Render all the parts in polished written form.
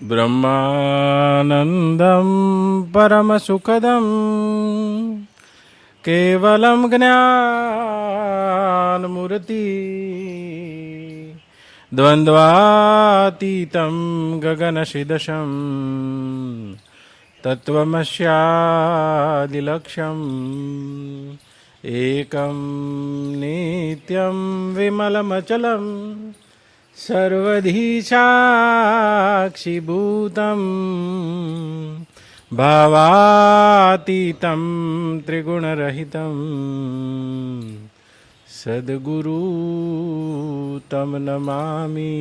બ્રહ્માનંદમ પરમ સુખદમ કેવલમ જ્ઞાનમૂર્તિ દ્વંદ્વાતીતમ ગગનશિદશમ તત્વમસ્યાદિલક્ષ્યમ એકમ નિત્યમ વિમલમચલમ સર્વધી સાક્ષીભૂતમ ભાવાતીતમ ત્રિગુણરહિતમ સદ્ગુરુ તમ નમામિ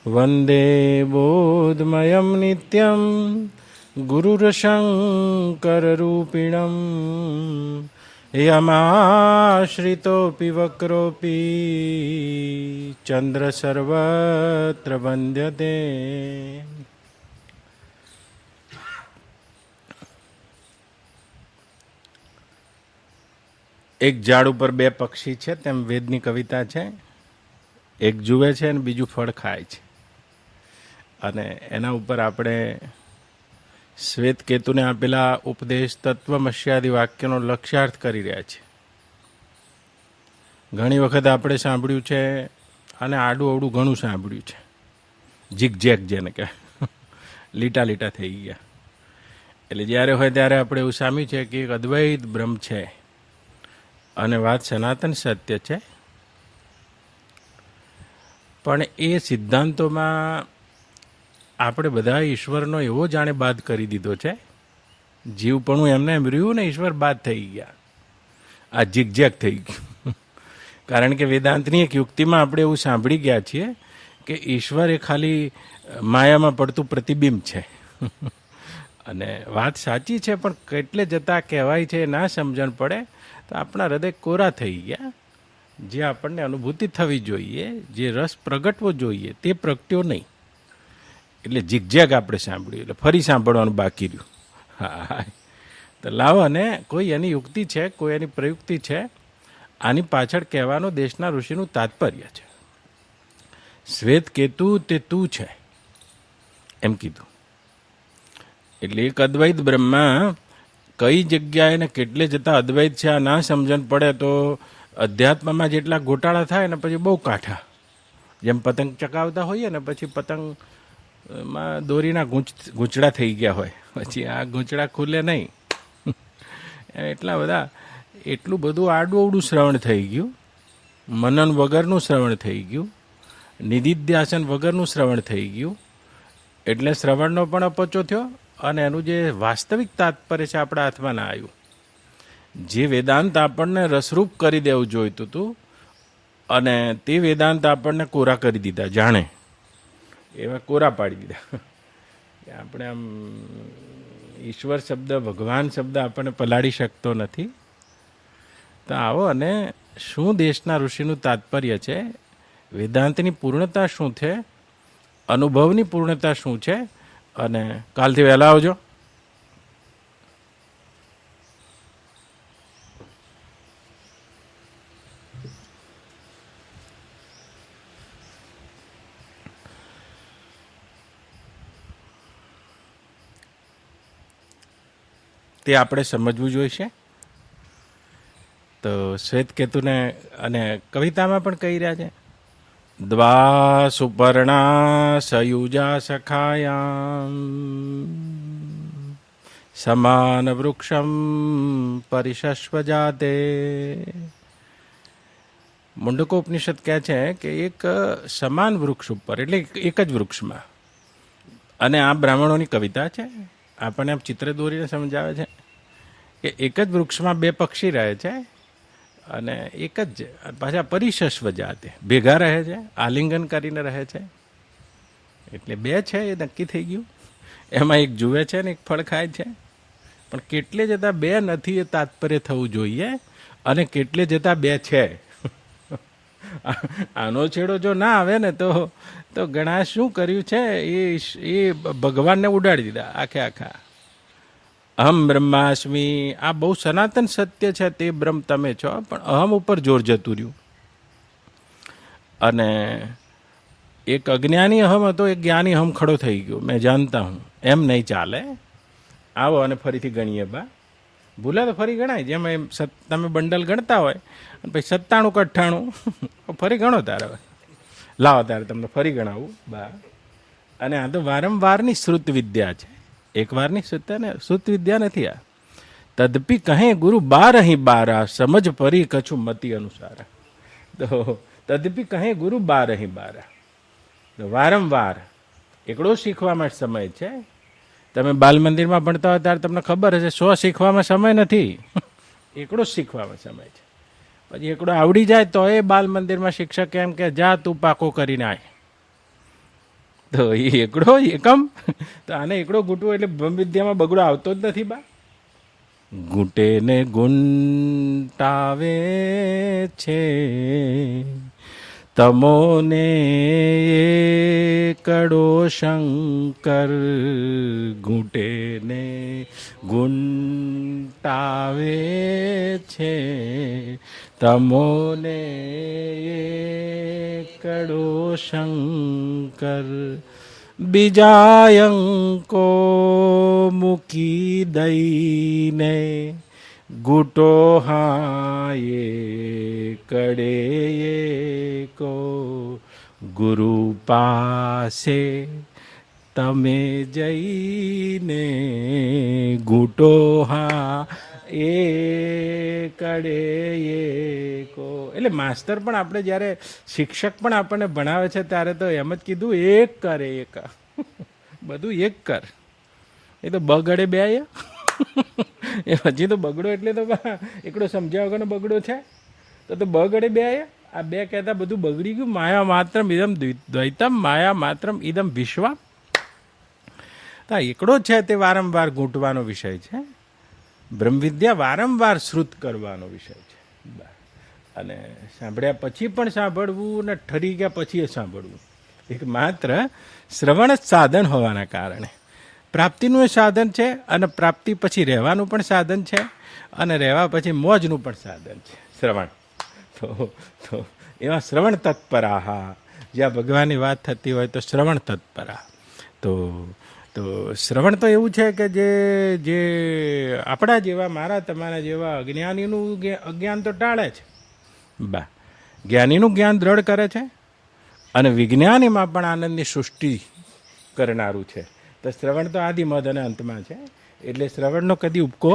વંદે બોધમયમ નિત્યમ ગુરુરશંકરરૂપિણમ યમાશ્રિતોપી વક્રોપી ચંદ્ર સર્વત્ર વંદ્યતે. એક ઝાડ ઉપર બે પક્ષી છે તેમ વેદની કવિતા છે. એક જુએ છે અને બીજું ફળ ખાય છે. અને એના ઉપર આપણે શ્વેતકેતુને આપેલા ઉપદેશ તત્વમસ્યાદિ વાક્યનો લક્ષ્યાર્થ કરી રહ્યા છે. ઘણી વખત આપણે સાંભળ્યું છે અને આડું અવડું ઘણું સાંભળ્યું છે. ઝીગઝેગ જેને કહે, લીટા લીટા થઈ ગયા. એટલે જ્યારે હોય ત્યારે આપણે એવું સામ્યું છે કે એક અદ્વૈત બ્રહ્મ છે અને વાત સનાતન સત્ય છે. પણ એ સિદ્ધાંતોમાં આપણે બધા ઈશ્વરનો એવો જાણે બાદ કરી દીધો છે. જીવપણું એમને એમ રહ્યું ને ઈશ્વર બાદ થઈ ગયા. આ ઝીગઝેગ થઈ ગયું. કારણ કે વેદાંતની એક યુક્તિમાં આપણે એવું સાંભળી ગયા છીએ કે ઈશ્વર એ ખાલી માયામાં પડતું પ્રતિબિંબ છે. અને વાત સાચી છે, પણ કેટલે જતાં કહેવાય છે ના સમજણ પડે તો આપણા હૃદય કોરા થઈ ગયા. જે આપણને અનુભૂતિ થવી જોઈએ, જે રસ પ્રગટવો જોઈએ તે પ્રગટ્યો નહીં. એટલે ઝીગઝેગ આપણે સાંભળ્યું, એટલે ફરી સાંભળવાનું બાકી રહ્યું. હા, તો લાવો ને કોઈ એની યુક્તિ છે, કોઈ એની પ્રયુક્તિ છે. આની પાછળ કહેવાનો દેશના ઋષિનું તાત્પર્ય છે. શ્વેત કેતુ તે તું છે એમ કીધું. એટલે એક અદ્વૈત બ્રહ્મા કઈ જગ્યાએ ને કેટલે જતા અદ્વૈત છે આ ના સમજણ પડે તો અધ્યાત્મમાં જેટલા ગોટાળા થાય ને પછી બહુ કાંઠા. જેમ પતંગ ચકાવતા હોઈએ ને પછી પતંગમાં દોરીના ગૂંચડા થઈ ગયા હોય, પછી આ ગૂંચડા ખુલે નહીં. એટલા બધા, એટલું બધું આડું અવડું શ્રવણ થઈ ગયું, મનન વગરનું શ્રવણ થઈ ગયું, નિધિધ્યાસન વગરનું શ્રવણ થઈ ગયું. એટલે શ્રવણનો પણ અપચો થયો અને એનું જે વાસ્તવિક તાત્પર્ય છે આપણા હાથમાં ના આવ્યું. જે વેદાંત આપણને રસરૂપ કરી દેવું જોઈતું હતું અને તે વેદાંત આપણને કોરા કરી દીધા, જાણે એવા કોરા પાડી દીધા. આપણે આમ ઈશ્વર શબ્દ, ભગવાન શબ્દ આપણને પલાળી શકતો નથી. તો આવો અને શું દેશના ઋષિનું તાત્પર્ય છે, વેદાંતની પૂર્ણતા શું છે, અનુભવની પૂર્ણતા શું છે. અને કાલથી વહેલા આવજો. તે આપણે સમજવું જોઈશે. તો શ્વેતકેતુને અને કવિતામાં પણ કહી રહ્યા છે, દ્વા સુપર્ણા સયુજા સખાયામ સમાન વૃક્ષમ પરિશસ્વ જાતે. મુંડકોપનિષદ કહે છે કે એક સમાન વૃક્ષ ઉપર, એટલે એક જ વૃક્ષમાં, અને આ બ્રાહ્મણોની કવિતા છે, આપણને આમ ચિત્ર દોરીને સમજાવે છે કે એક જ વૃક્ષમાં બે પક્ષી રહે છે અને એક જ પાછા પરિશસ્વ જાતે ભેગા રહે છે, આલિંગન કરીને રહે છે. એટલે બે છે એ નક્કી થઈ ગયું. એમાં એક જુએ છે ને એક ફળ ખાય છે. પણ કેટલે જતાં બે નથી એ તાત્પર્ય થવું જોઈએ, અને કેટલે જતાં બે છે. આનો છેડો જો ના આવે ને તો ઘણા શું કર્યું છે એ ભગવાનને ઉડાડી દીધા આખે આખા. અહમ બ્રહ્માસ્મી, આ બહુ સનાતન સત્ય છે, તે બ્રહ્મ તમે છો, પણ અહમ ઉપર જોર જતું રહ્યું. અને એક અજ્ઞાની અહમ હતો, એક જ્ઞાની અહમ ખડો થઈ ગયો, મેં જાણતા હું. એમ નહીં ચાલે. આવો અને ફરીથી ગણીએ બા. ભૂલે તો ફરી ગણાય. જેમ તમે બંડલ ગણતા હોય અને પછી 97 કે 98 ફરી ગણો તારે. લાવો તારે તમને ફરી ગણાવું બા. અને આ તો વારંવારની શ્રુત વિદ્યા છે, એક વારની શ્રુત વિદ્યા નથી આ. તદપી કહે ગુરુ બાર અહીં બારા, સમજ પરી કછુ મતિ અનુસારા. તો તદપી કહે ગુરુ બાર અહીં બારા. તો વારંવાર એકડો શીખવામાં સમય છે. તમે બાલ મંદિરમાં ભણતા હોય ત્યારે તમને ખબર હશે 100 શીખવામાં સમય નથી, એકડો શીખવામાં સમય છે. પછી એકડો આવડી જાય તો એ બાલ મંદિરમાં શિક્ષક એમ કે જા તું પાકો કરીને આય. તો એ એકડો એકમ. તો આને એકડો ઘૂંટવો એટલે બ્રહ્મ વિદ્યામાં બગડો આવતો જ નથી બા. ઘૂંટે ને ગુંટાવે છે તમોને એકડો શંકર, ઘૂંટે ને ગુંટાવે છે તમોને એકડો શંકર, બીજાયંકો મૂકી દઈને ઘૂંટો હાયે કડે કો, ગુરુ પાસે તમે જઈને ઘૂંટો હા એ કડે કો. એટલે માસ્તર પણ આપણે જ્યારે શિક્ષક પણ આપણને ભણાવે છે ત્યારે તો એમ જ કીધું એક કર એક, બધું એક કર. એ તો બગડે બે એ હજી તો બગડો એટલે તો એકડો સમજ્યા વગરનો બગડો છે. તો બગડે બે આ બે કહેતા બધું બગડી ગયું. માયા માત્રમ ઇદમ દ્વૈતમ, માયા માત્રમ ઇદમ વિશ્વ. તો એકડો છે તે વારંવાર ઘૂંટવાનો વિષય છે. બ્રહ્મવિદ્યા વારંવાર શ્રુત કરવાનો વિષય છે. અને સાંભળ્યા પછી પણ સાંભળવું ને ઠરી ગયા પછી સાંભળવું. એક માત્ર શ્રવણ જ સાધન હોવાના કારણે પ્રાપ્તિનું એ સાધન છે, અને પ્રાપ્તિ પછી રહેવાનું પણ સાધન છે, અને રહેવા પછી મોજનું પણ સાધન છે શ્રવણ. તો એવા શ્રવણ તત્પરાહા, જ્યાં ભગવાનની વાત થતી હોય તો શ્રવણ તત્પરા. તો શ્રવણ તો એવું છે કે જે આપણા જેવા, મારા તમારા જેવા અજ્ઞાનીનું અજ્ઞાન તો ટાળે છે બા, જ્ઞાનીનું જ્ઞાન દ્રઢ કરે છે, અને વિજ્ઞાનીમાં પણ આનંદની સૃષ્ટિ કરનારું છે. તો શ્રવણ તો આદિ મધ અને અંતમાં છે, એટલે શ્રવણનો કદી ઉપકો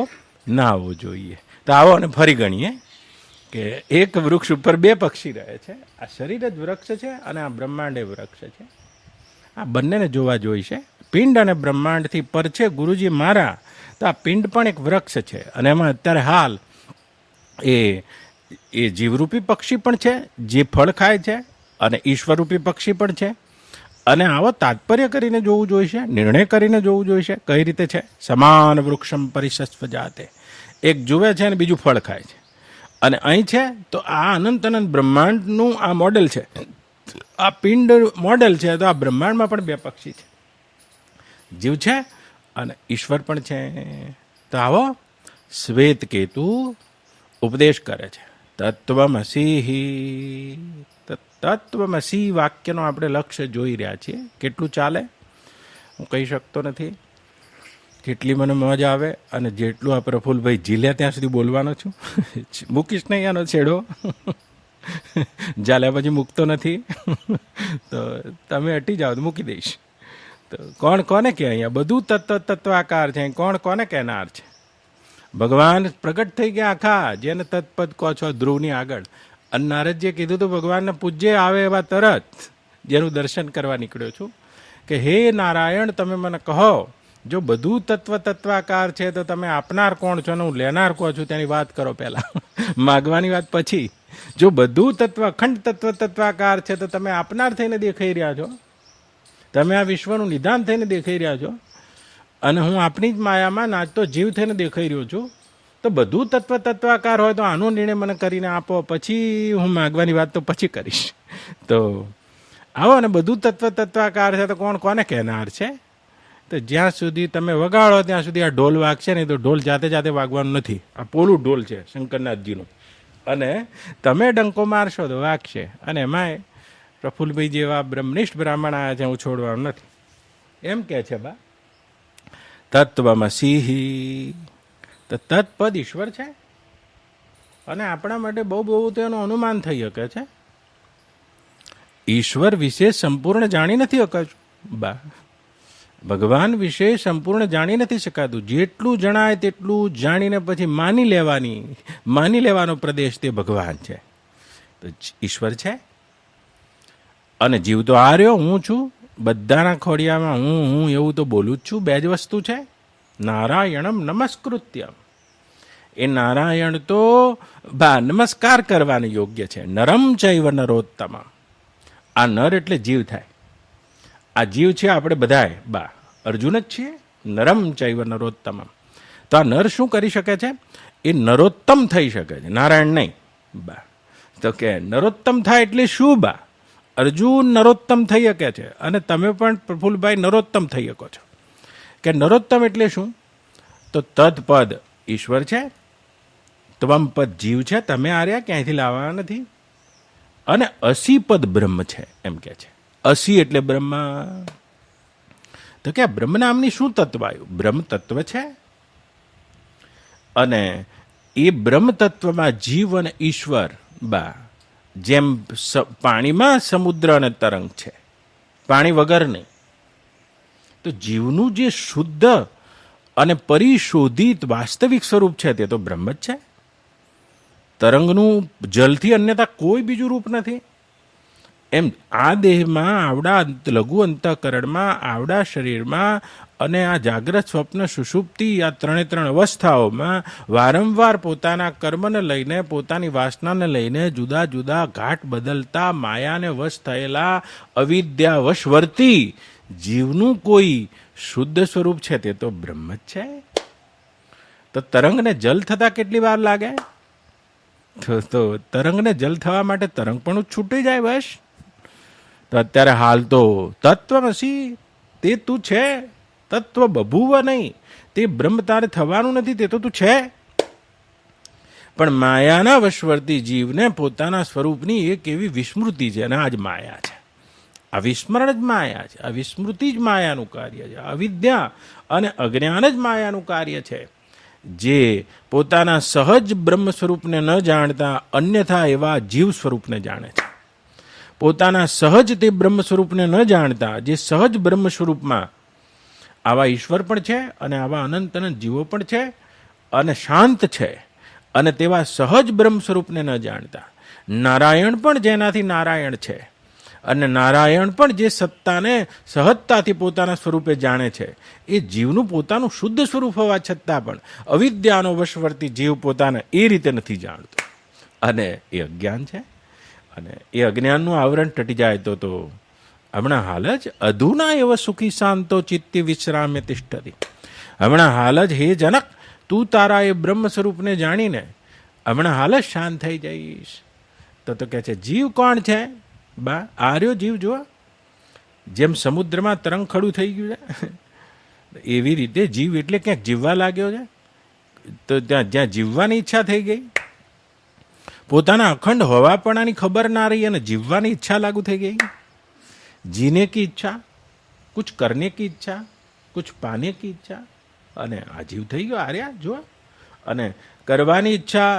ના આવવો જોઈએ. તો આવો અને ફરી ગણીએ કે એક વૃક્ષ ઉપર 2 પક્ષી રહે છે. આ શરીર જ વૃક્ષ છે અને આ બ્રહ્માંડ એ વૃક્ષ છે. આ બંનેને જોવા જોઈશે. પિંડ અને બ્રહ્માંડથી પર છે ગુરુજી મારા. તો આ પિંડ પણ એક વૃક્ષ છે, અને એમાં અત્યારે હાલ એ જીવરૂપી પક્ષી પણ છે જે ફળ ખાય છે, અને ઈશ્વરરૂપી પક્ષી પણ છે. અને આવો તાત્પર્ય કરીને જોવું જોઈશે, નિર્ણય કરીને જોવું જોઈશે કઈ રીતે છે. સમાન વૃક્ષમ પરિશસ્વ જાતે, એક જુએ છે અને બીજું ફળ ખાય છે. અને અહીં છે તો આ અનંત અનંત બ્રહ્માંડનું આ મોડેલ છે, આ પિંડ મોડેલ છે. તો આ બ્રહ્માંડમાં પણ 2 પક્ષી છે, જીવ છે અને ઈશ્વર પણ છે. તો આવો શ્વેત કેતુ ઉપદેશ કરે છે. તત્વમસી, તત્વમસી વાક્યનો આપણે લક્ષ્ય જોઈ રહ્યા છીએ. કેટલું ચાલે હું કહી શકતો નથી, કેટલી મને મજા આવે, અને જેટલું આ પ્રફુલભાઈ ઝીલ્યા ત્યાં સુધી બોલવાનો છું. મૂકીશ નહીં આનો છેડો, ઝાલ્યા પછી મૂકતો નથી. તો તમે હટી જાઓ તો મૂકી દઈશ. તો કોણ કોને કે અહીંયા બધું તત્વાકાર છે, કોણ કોને કહેનાર છે? ભગવાન પ્રગટ થઈ ગયા આખા, જેને તત્પદ કહો છો ધ્રુવની આગળ. અને નારદજીએ કીધું તો ભગવાનને પૂજ્ય આવે એવા તરત, જેનું દર્શન કરવા નીકળ્યો છું, કે હે નારાયણ તમે મને કહો, જો બધું તત્વાકાર છે તો તમે આપનાર કોણ છો ને હું લેનાર કોણ છું તેની વાત કરો પહેલા, માગવાની વાત પછી. જો બધું અખંડ તત્વાકાર છે તો તમે આપનાર થઈને દેખાઈ રહ્યા છો, તમે આ વિશ્વનું નિદાન થઈને દેખાઈ રહ્યા છો, અને હું આપણી જ માયામાં નાચતો જીવ થઈને દેખાઈ રહ્યો છું. તો બધું તત્વાકાર હોય તો આનો નિર્ણય મને કરીને આપો, પછી હું માગવાની વાત તો પછી કરીશ. તો આવો, અને બધું તત્વાકાર છે તો કોણ કોને કહેનાર છે? તો જ્યાં સુધી તમે વગાડો ત્યાં સુધી આ ઢોલ વાગશે નહીં. તો ઢોલ જાતે વાગવાનું નથી, આ પોલું ઢોલ છે શંકરનાથજીનું, અને તમે ડંકો મારશો તો વાગશે. અને એમાંય પ્રફુલ્લભાઈ જેવા બ્રહ્મનિષ્ઠ બ્રાહ્મણ આવ્યા છે, હું છોડવાનું નથી એમ કે છે. બા તત્વમસી, તો તત્પદ ઈશ્વર છે અને આપણા માટે બહુ બહુ તેનું અનુમાન થઈ શકે છે. ઈશ્વર વિશે સંપૂર્ણ જાણી નથી શકાતું. બા ભગવાન વિશે સંપૂર્ણ જાણી નથી શકાતું. જેટલું જણાય તેટલું જાણીને પછી માની લેવાનો પ્રદેશ તે ભગવાન છે. તો ઈશ્વર છે અને જીવ તો આ રહ્યો, હું છું. બધાના ખોડિયામાં હું એવું તો બોલું જ છું. બે જ વસ્તુ છે, નારાયણમ નમસ્કૃત્ય. એ નારાયણ તો નમસ્કાર કરવાની યોગ્ય છે. નરમ ચૈવ નરોત્તમ. આ નર એટલે જીવ થાય. આ જીવ છે આપણે બધાએ અર્જુન જ છીએ. નરમ ચૈવ નરોત્તમ. તો આ નર શું કરી શકે છે? એ નરોત્તમ થઈ શકે છે, નારાયણ નહીં. તો કે નરોત્તમ થાય એટલે શું? અર્જુન નરોત્તમ થઈ શકે છે અને તમે પણ પ્રફુલ્લભાઈ નરોત્તમ થઈ શકો છો. કે નરોત્તમ એટલે શું? તો તત્પદ ઈશ્વર છે, ત્વમપદ જીવ છે, તમે આર્યા ક્યાંયથી લાવવાના નથી, અને અસીપદ બ્રહ્મ છે એમ કે છે. અસી એટલે બ્રહ્મ. તો કે બ્રહ્મ નામની શું તત્વ આવ્યું? બ્રહ્મ તત્વ છે અને એ બ્રહ્મ તત્વમાં જીવ અને ઈશ્વર જેમ પાણીમાં સમુદ્ર અને તરંગ છે, પાણી વગર નહીં. તો જીવનું જે શુદ્ધ અને પરિશોધિત વાસ્તવિક સ્વરૂપ છે તે તો બ્રહ્મ જ છે. તરંગનું જલથી અન્યતા કોઈ બીજું રૂપ નથી. એમ આ દેહમાં, આવડા લઘુ અંતઃકરણમાં, આવડા શરીરમાં અને આ જાગ્રત સ્વપ્ન સુષુપ્તિ, આ ત્રણ અવસ્થાઓમાં વારંવાર પોતાના કર્મને લઈને, પોતાની વાસનાને લઈને જુદા જુદા ઘાટ બદલતા માયાને વશ થયેલા અવિદ્યા વશવર્તી જીવનું કોઈ શુદ્ધ સ્વરૂપ છે તે તો બ્રહ્મ જ છે. તો તરંગને જલ થતા કેટલી વાર લાગે? તો તરંગને જલ થવા માટે તરંગ પણ છૂટી જાય બસ. તો અત્યારે હાલ તો તત્વમસી, તે તું છે. તત્વ બભુવ નહીં, તે બ્રહ્મ તારે થવાનું નથી, તે તો તું છે. પણ માયાના વશવર્તી જીવને પોતાના સ્વરૂપની એક એવી વિસ્મૃતિ છે, અને આ જ માયા છે. આ વિસ્મરણ જ માયા છે. આ વિસ્મૃતિ જ માયાનું કાર્ય છે. અવિદ્યા અને અજ્ઞાન જ માયાનું કાર્ય છે. જે પોતાના સહજ બ્રહ્મ સ્વરૂપને ન જાણતા અન્યથા એવા જીવ સ્વરૂપને જાણે છે. પોતાના સહજ તે બ્રહ્મ સ્વરૂપને ન જાણતા જે સહજ બ્રહ્મ સ્વરૂપમાં આવા ઈશ્વર પણ છે અને આવા અનંત અનંત જીવો પણ છે અને શાંત છે, અને તેવા સહજ બ્રહ્મ સ્વરૂપને ન જાણતા નારાયણ પણ જેનાથી નારાયણ છે, અને નારાયણ પણ જે સત્તાને સહજતાથી પોતાના સ્વરૂપે જાણે છે, એ જીવનું પોતાનું શુદ્ધ સ્વરૂપ હોવા છતાં પણ અવિદ્યાનો વશવર્તી જીવ પોતાને એ રીતે નથી જાણતો, અને એ અજ્ઞાન છે. અને એ અજ્ઞાનનું આવરણ તટી જાય તો હમણાં હાલ જ અધુના એવ સુખી શાંતો ચિત્તે વિશ્રામ્ય તિષ્ઠતિ. હમણાં હાલ જ હે જનક, તું તારા એ બ્રહ્મ સ્વરૂપને જાણીને હમણાં હાલ જ શાંત થઈ જઈશ. તો કહે છે જીવ કોણ છે? આર્યો જીવ જુઓ, જેમ સમુદ્રમાં તરંગ ખડું થઈ ગયું છે એવી રીતે જીવ એટલે ક્યાંક જીવવા લાગ્યો છે. તો જ્યાં જીવવાની ઈચ્છા થઈ ગઈ, પોતાના અખંડ હોવાપણાની ખબર ના રહી અને જીવવાની ઈચ્છા લાગુ થઈ ગઈ. जीने की इच्छा, कुछ करने की इच्छा, कुछ पाने की इच्छा, અને આ જીવ થઈ ગયો આર્યા જો. અને કરવાની ઈચ્છા,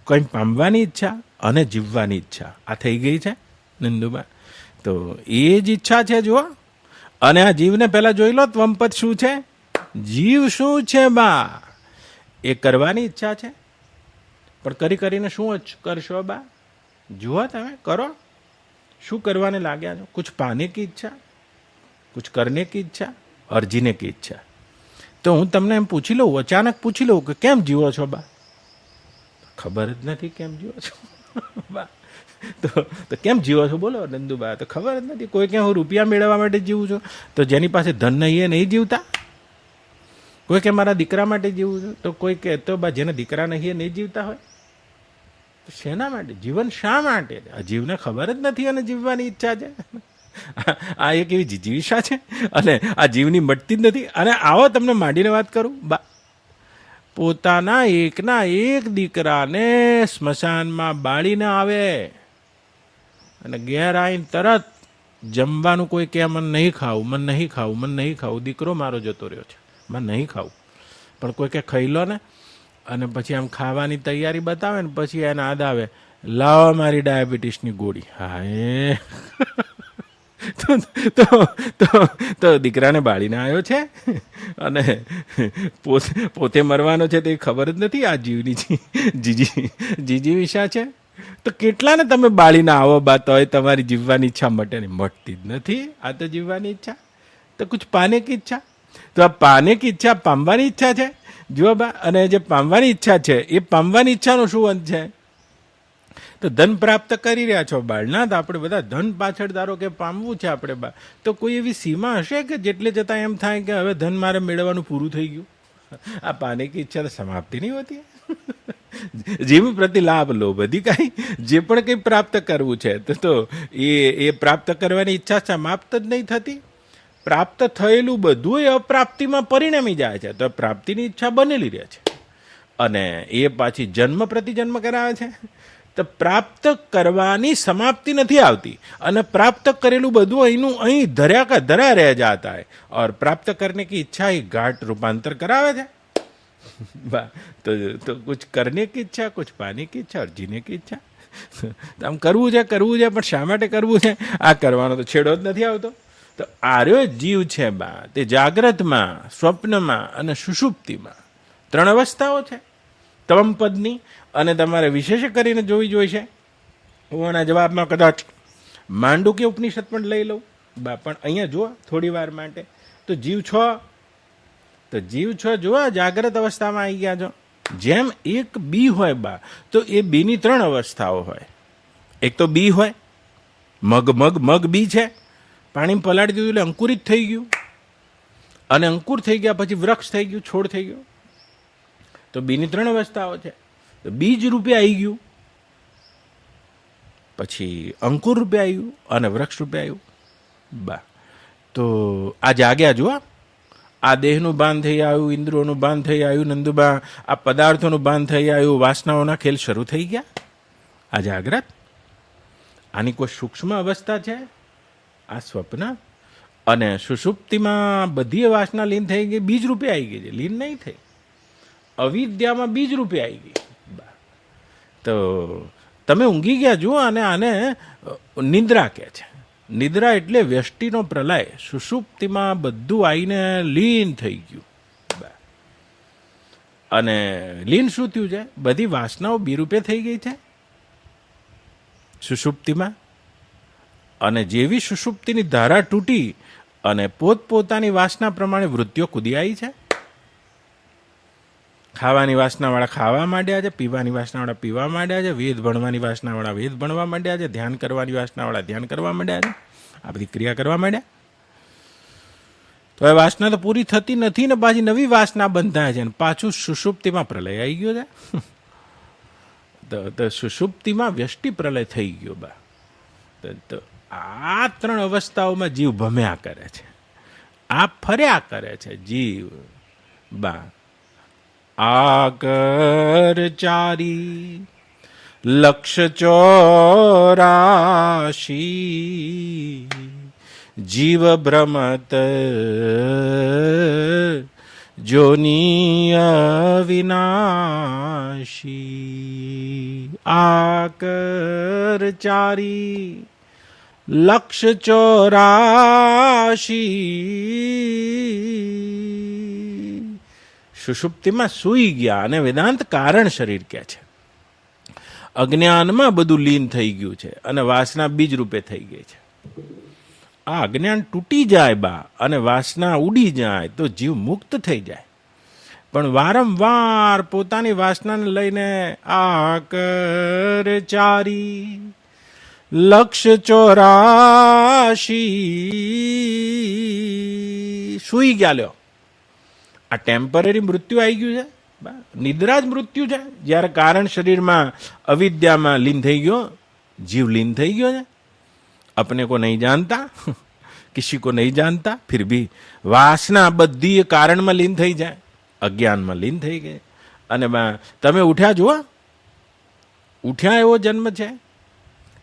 કંઈ પામવાની ઈચ્છા અને જીવવાની ઈચ્છા આ થઈ ગઈ છે નંદુબા. તો એ જ ઈચ્છા છે જુઓ. અને આ જીવને પહેલા જોઈ લો, ત્વમપદ શું છે? જીવ શું છે? એ કરવાની ઈચ્છા છે, પણ કરીને શું જ કરશો? જુઓ તમે કરો શું કરવાને લાગ્યા છો. કુછ પાને કી ઈચ્છા, કુછ કરને કી ઈચ્છા ઓર જીને કી ઈચ્છા. તો હું તમને એમ પૂછી લઉં, અચાનક પૂછી લઉં કે કેમ જીવો છો? ખબર જ નથી કેમ જીવો છો. તો કેમ જીવો છો બોલો નંદુબા? તો ખબર જ નથી. કોઈ કે હું રૂપિયા મેળવવા માટે જીવું છું, તો જેની પાસે ધન નહીં એ નહીં જીવતા. કોઈ કે મારા દીકરા માટે જીવું છું, તો કોઈ કે તો જેને દીકરા નહીં એ નહીં જીવતા હોય. તો શેના માટે જીવન? શા માટે? આ જીવને ખબર જ નથી અને જીવવાની ઈચ્છા છે. આ એક એવી જીજીવિષા છે અને આ જીવની મટતી જ નથી. અને આવો તમને માંડીને વાત કરું, પોતાના એકના એક દીકરાને સ્મશાનમાં બાળીને આવે અને ઘેર આવીને તરત જમવાનું કોઈ કે મને નહીં ખાવું, મને નહીં ખાવું, મને નહીં ખાવું. દીકરો મારો જતો રહ્યો છે, મને નહીં ખાવું. પણ કોઈ કે ખાઈ લો ને, અને પછી આમ ખાવાની તૈયારી બતાવે ને પછી એને યાદ આવે, લાવો મારી ડાયાબિટીસની ગોળી. હા એ તો દીકરાને બાળીને આવ્યો છે અને પોતે મરવાનો છે તે ખબર જ નથી આ જીવની જીજી વિશા છે. તો કેટલાને તમે બાળીને આવો બાત હોય તમારી જીવવાની ઈચ્છા મટતી જ નથી. આ તો જીવવાની ઈચ્છા, તો કુછ પાને કી ઈચ્છા. તો આ પાને કી ઈચ્છા પામવાની ઈચ્છા છે. જુઓ બા, અને જે પામવાની ઈચ્છા છે એ પામવાની ઈચ્છાનો શું અંત છે? તો ધન પ્રાપ્ત કરી રહ્યા છો બાળના, તો આપણે બધા ધન પાછળ ધારો કે પામવું છે આપણે બા, તો કોઈ એવી સીમા હશે કે જેટલે જતાં એમ થાય કે હવે ધન મારે મેળવવાનું પૂરું થઈ ગયું? આ પાને કી ઈચ્છા તો સમાપ્તિ નહીં હોતી. જીવ પ્રતિ લાભ લોભ અધિકારી, જે પણ કંઈ પ્રાપ્ત કરવું છે તો એ પ્રાપ્ત કરવાની ઈચ્છા સમાપ્ત જ નહીં થતી. પ્રાપ્ત થયેલું બધું એ અપ્રાપ્તિમાં પરિણમી જાય છે, તો પ્રાપ્તિની ઈચ્છા બનેલી રહે છે અને એ પાછી જન્મ પ્રતિજન્મ કરાવે છે. તો પ્રાપ્ત કરવાની સમાપ્તિ નથી આવતી અને પ્રાપ્ત કરેલું બધું અહીંનું અહીં ધર્યા કા ધરા રહે જાતા है और प्राप्त करने की इच्छा ही घाट रूपांतर करावे છે. तो कुछ करने की इच्छा, कुछ पाने की इच्छा और जीने की इच्छा. આમ કરવું છે પણ શા માટે કરવું છે? આ કરવાનો તો છેડો જ નથી આવતો. તો આર્યો જીવ છે બા, તે જાગ્રતમાં, સ્વપ્નમાં અને સુષુપ્તિમાં 3 અવસ્થાઓ છે તવમ પદની, અને તમારે વિશેષ કરીને જોવી જોઈશે. હું આના જવાબમાં કદાચ માંડુક્ય ઉપનિષદ પણ લઈ લઉં બા, પણ અહીંયા જુઓ થોડી વાર માટે. તો જીવ છો જુઓ જાગ્રત અવસ્થામાં આવી ગયા છો. જેમ એક બી હોય બા, તો એ બીની 3 અવસ્થાઓ હોય. એક તો બી હોય, મગ બી છે, પાણીમાં પલાળી દીધું એટલે અંકુરિત થઈ ગયું, અને અંકુર થઈ ગયા પછી વૃક્ષ થઈ ગયું, છોડ થઈ ગયો. તો બીની 3 અવસ્થાઓ છે. તો બીજ રૂપે આવી ગયું, પછી અંકુર રૂપે આવ્યું અને વૃક્ષ રૂપે આવ્યું બા. તો આ જાગ્યા જુઓ, આ દેહનું બાંધ થઈ આવ્યું, ઇન્દ્રિયોનું બાંધ થઈ આવ્યું, નંદુબા આ પદાર્થોનું બાંધ થઈ આવ્યું, વાસનાઓના ખેલ શરૂ થઈ ગયા. આ જાગ્રત, આની કોઈ સૂક્ષ્મ અવસ્થા છે આ સ્વપ્ન. અને સુષુપ્તિમાં બધી વાસના લીન થઈ ગઈ, બીજ રૂપે આવી ગઈ છે, લીન નહીં થઈ. અવિદ્યામાં બીજ રૂપે આવી ગઈ. તો તમે ઊંઘી ગયા જુઓ, અને આને નિદ્રા કહે છે. નિદ્રા એટલે વ્યષ્ટિનો પ્રલય. સુષુપ્તિમાં બધું આવીને લીન થઈ ગયું. અને લીન શું થયું છે? બધી વાસનાઓ બીરૂપે થઈ ગઈ છે સુષુપ્તિમાં. અને જેવી સુષુપ્તિની ધારા તૂટી અને પોતપોતાની વાસના પ્રમાણે વૃત્તિઓ કૂદી આવી છે. ખાવાની વાસનાવાળા ખાવા માંડ્યા છે, પીવાની વાસનાવાળા પીવા માંડ્યા છે, વેદ ભણવાની વાસનાવાળા વેદ ભણવા માંડ્યા છે, ધ્યાન કરવાની વાસનાવાળા ધ્યાન કરવા માંડ્યા છે, આ બધી ક્રિયા કરવા માંડ્યા. તો એ વાસના તો પૂરી થતી નથી ને પાછી નવી વાસના બંધાય છે, ને પાછું સુષુપ્તિમાં પ્રલય આવી ગયો છે. તો સુષુપ્તિમાં વ્યષ્ટિ પ્રલય થઈ ગયો બા. તો આ 3 અવસ્થાઓમાં જીવ ભમ્યા કરે છે, આ ફર્યા કરે છે જીવ બા. આકર ચારી લક્ષ 84 જીવ ભ્રમત જોની અવિનાશી. આકર ચારી લક્ષ 84 સુષુપ્તિમાં સૂઈ ગયા, અને વેદાંત કારણ શરીર કહે છે. અજ્ઞાનમાં બધું લીન થઈ ગયું છે અને વાસના બીજ રૂપે થઈ ગઈ છે. આ અજ્ઞાન તૂટી જાય બા અને વાસના ઉડી જાય તો જીવ મુક્ત થઈ જાય. પણ વારંવાર પોતાની વાસનાને લઈને આકર ચારી લક્ષ 84 સૂઈ ગયા. લ્યો, આ ટેમ્પરરી મૃત્યુ આવી ગયું છે, નિદ્રા જ મૃત્યુ છે. જ્યારે કારણ શરીરમાં અવિદ્યામાં લીન થઈ ગયો, જીવ લીન થઈ ગયો છે. अपने को नहीं जानता, किसी को नहीं जानता, फिर भी वासना बધી કારણમાં લીન થઈ જાય, અજ્ઞાનમાં લીન થઈ ગઈ. અને તમે ઉઠ્યા જુઓ, ઉઠ્યા એવો જન્મ છે.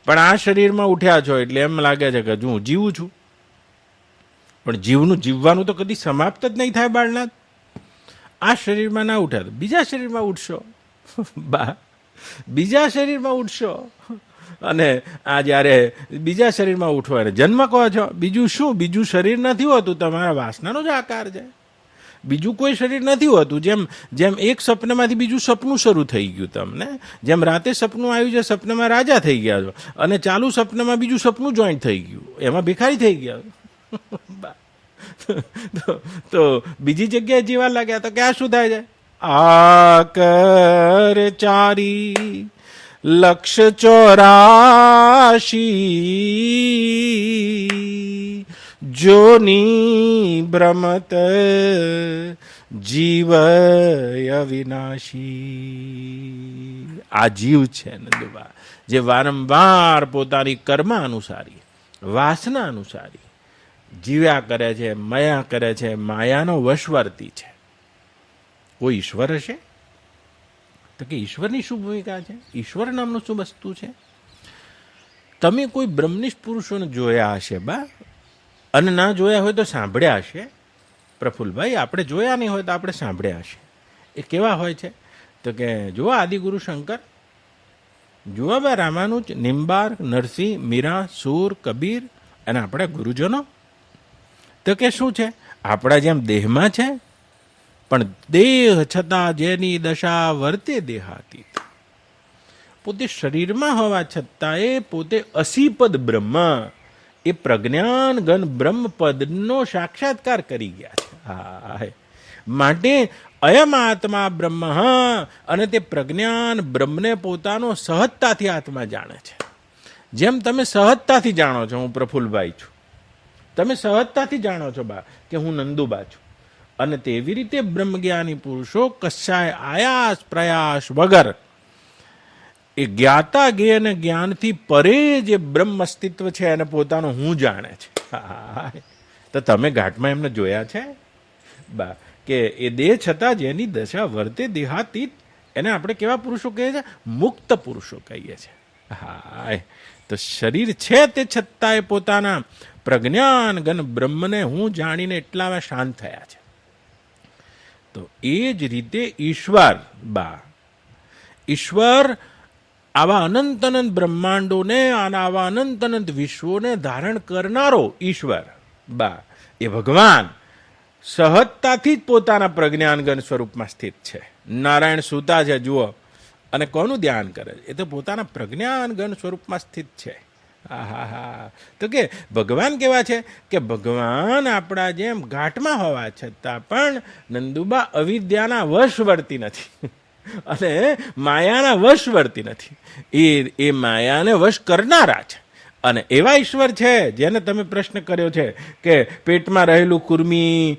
પણ આ શરીરમાં ઉઠ્યા છો એટલે એમ લાગે છે કે હજુ હું જીવું છું. પણ જીવવાનું તો કદી સમાપ્ત જ નહીં થાય બાળનાથ. આ શરીરમાં ના ઉઠ્યા તો બીજા શરીરમાં ઉઠશો. બા બીજા શરીરમાં ઉઠશો, અને આ જ્યારે બીજા શરીરમાં ઉઠો એને જન્મ કહો છો. બીજું શું? બીજું શરીર નથી હોતું, તમારા વાસનાનો જ આકાર છે. બીજું કોઈ શરીર નથી હોતું. જેમ એક સપનામાંથી બીજું સપનું શરૂ થઈ ગયું તમને, જેમ રાતે સપનું આવ્યું છે, સપનામાં રાજા થઈ ગયા છો, અને ચાલુ સપનામાં બીજું સપનું જોઈન્ટ થઈ ગયું, એમાં ભિખારી થઈ ગયા. તો બીજી જગ્યાએ જીવા લાગ્યા તો ક્યાં શું થાય છે? આકર ચારી લક્ષ 84 જોની ભ્રમત જીવ અવિનાશી. આ જીવ છે નંદુબા, જે વારંવાર પોતાની કર્મ અનુસારી, વાસના અનુસારી જીવ્યા કરે છે, મયા કરે છે, માયાનો વશવર્તી છે. કોઈ ઈશ્વર હશે તો કે ઈશ્વરની શું ભૂમિકા છે? ઈશ્વર નામનું શું વસ્તુ છે? તમે કોઈ બ્રહ્મનિષ્ઠ પુરુષોને જોયા હશે બા, અને ના જોયા હોય તો સાંભળ્યા હશે. પ્રફુલ્લભાઈ, આપણે જોયા નહીં હોય તો આપણે સાંભળ્યા હશે. એ કેવા હોય છે? તો કે જુઓ આદિગુરુ શંકર, જુઓ બા રામાનુજ, નિમ્બાર્ક, નરસિંહ, મીરા, સૂર, કબીર અને આપણા ગુરુજનો. તો કે શું છે? આપણા જેમ દેહમાં છે, પણ દેહ છતાં જેની દશા વર્તે દેહાતીત. પોતે શરીરમાં હોવા છતાં એ પોતે અસીપદ બ્રહ્મ, એ પ્રજ્ઞાન ઘન બ્રહ્મપદનો સાક્ષાત્કાર કરી ગયા છે. હા, માટે અયમ આત્મા બ્રહ્મ, અને તે પ્રજ્ઞાન બ્રહ્મને પોતાનો સહજતાથી આત્મા જાણે છે. જેમ તમે સહજતાથી જાણો છો હું પ્રફુલ્લભાઈ છું, તમે સહજતાથી જાણો છો બા કે હું નંદુબા છું, અને તેવી રીતે બ્રહ્મજ્ઞાની પુરુષો કશાય આયાસ પ્રયાસ વગર એ જ્ઞાતા જ્ઞેય અને જ્ઞાનથી પરે જે બ્રહ્મ અસ્તિત્વ છે એને પોતાનો હું જાણે છે. તો તમે ઘાટમાં એમને જોયા છે બા કે એ દેહ છતાં જેની દશા વર્તે દેહાતીત, એને આપણે કેવા પુરુષો કહીએ છીએ? મુક્ત પુરુષો કહીએ છીએ. હા, તો શરીર છે તે છતાં એ પોતાના પ્રજ્ઞાન ઘન બ્રહ્મને હું જાણીને એટલા શાંત થયા છે. તો એ જ રીતે ઈશ્વર બા, ઈશ્વર આવા અનંત અનંત બ્રહ્માંડોને અને આવા અનંત અનંત વિશ્વોને ધારણ કરનારો ઈશ્વર બા, એ ભગવાન સહજતાથી જ પોતાના પ્રજ્ઞાનગન સ્વરૂપમાં સ્થિત છે. નારાયણ સૂતા છે જુઓ, અને કોનું ધ્યાન કરે છે? એ તો પોતાના પ્રજ્ઞાનગન સ્વરૂપમાં સ્થિત છે. હા, તો કે ભગવાન કેવા છે? કે ભગવાન આપણા જેમ ઘાટમાં હોવા છતાં પણ નંદુબા અવિદ્યાના વશવર્તી નથી અને માયાના વશવર્તી નથી. એ માયાને વશ કરનારા છે. અને એવા ઈશ્વર છે જેને તમે પ્રશ્ન કર્યો છે કે પેટમાં રહેલું કુર્મી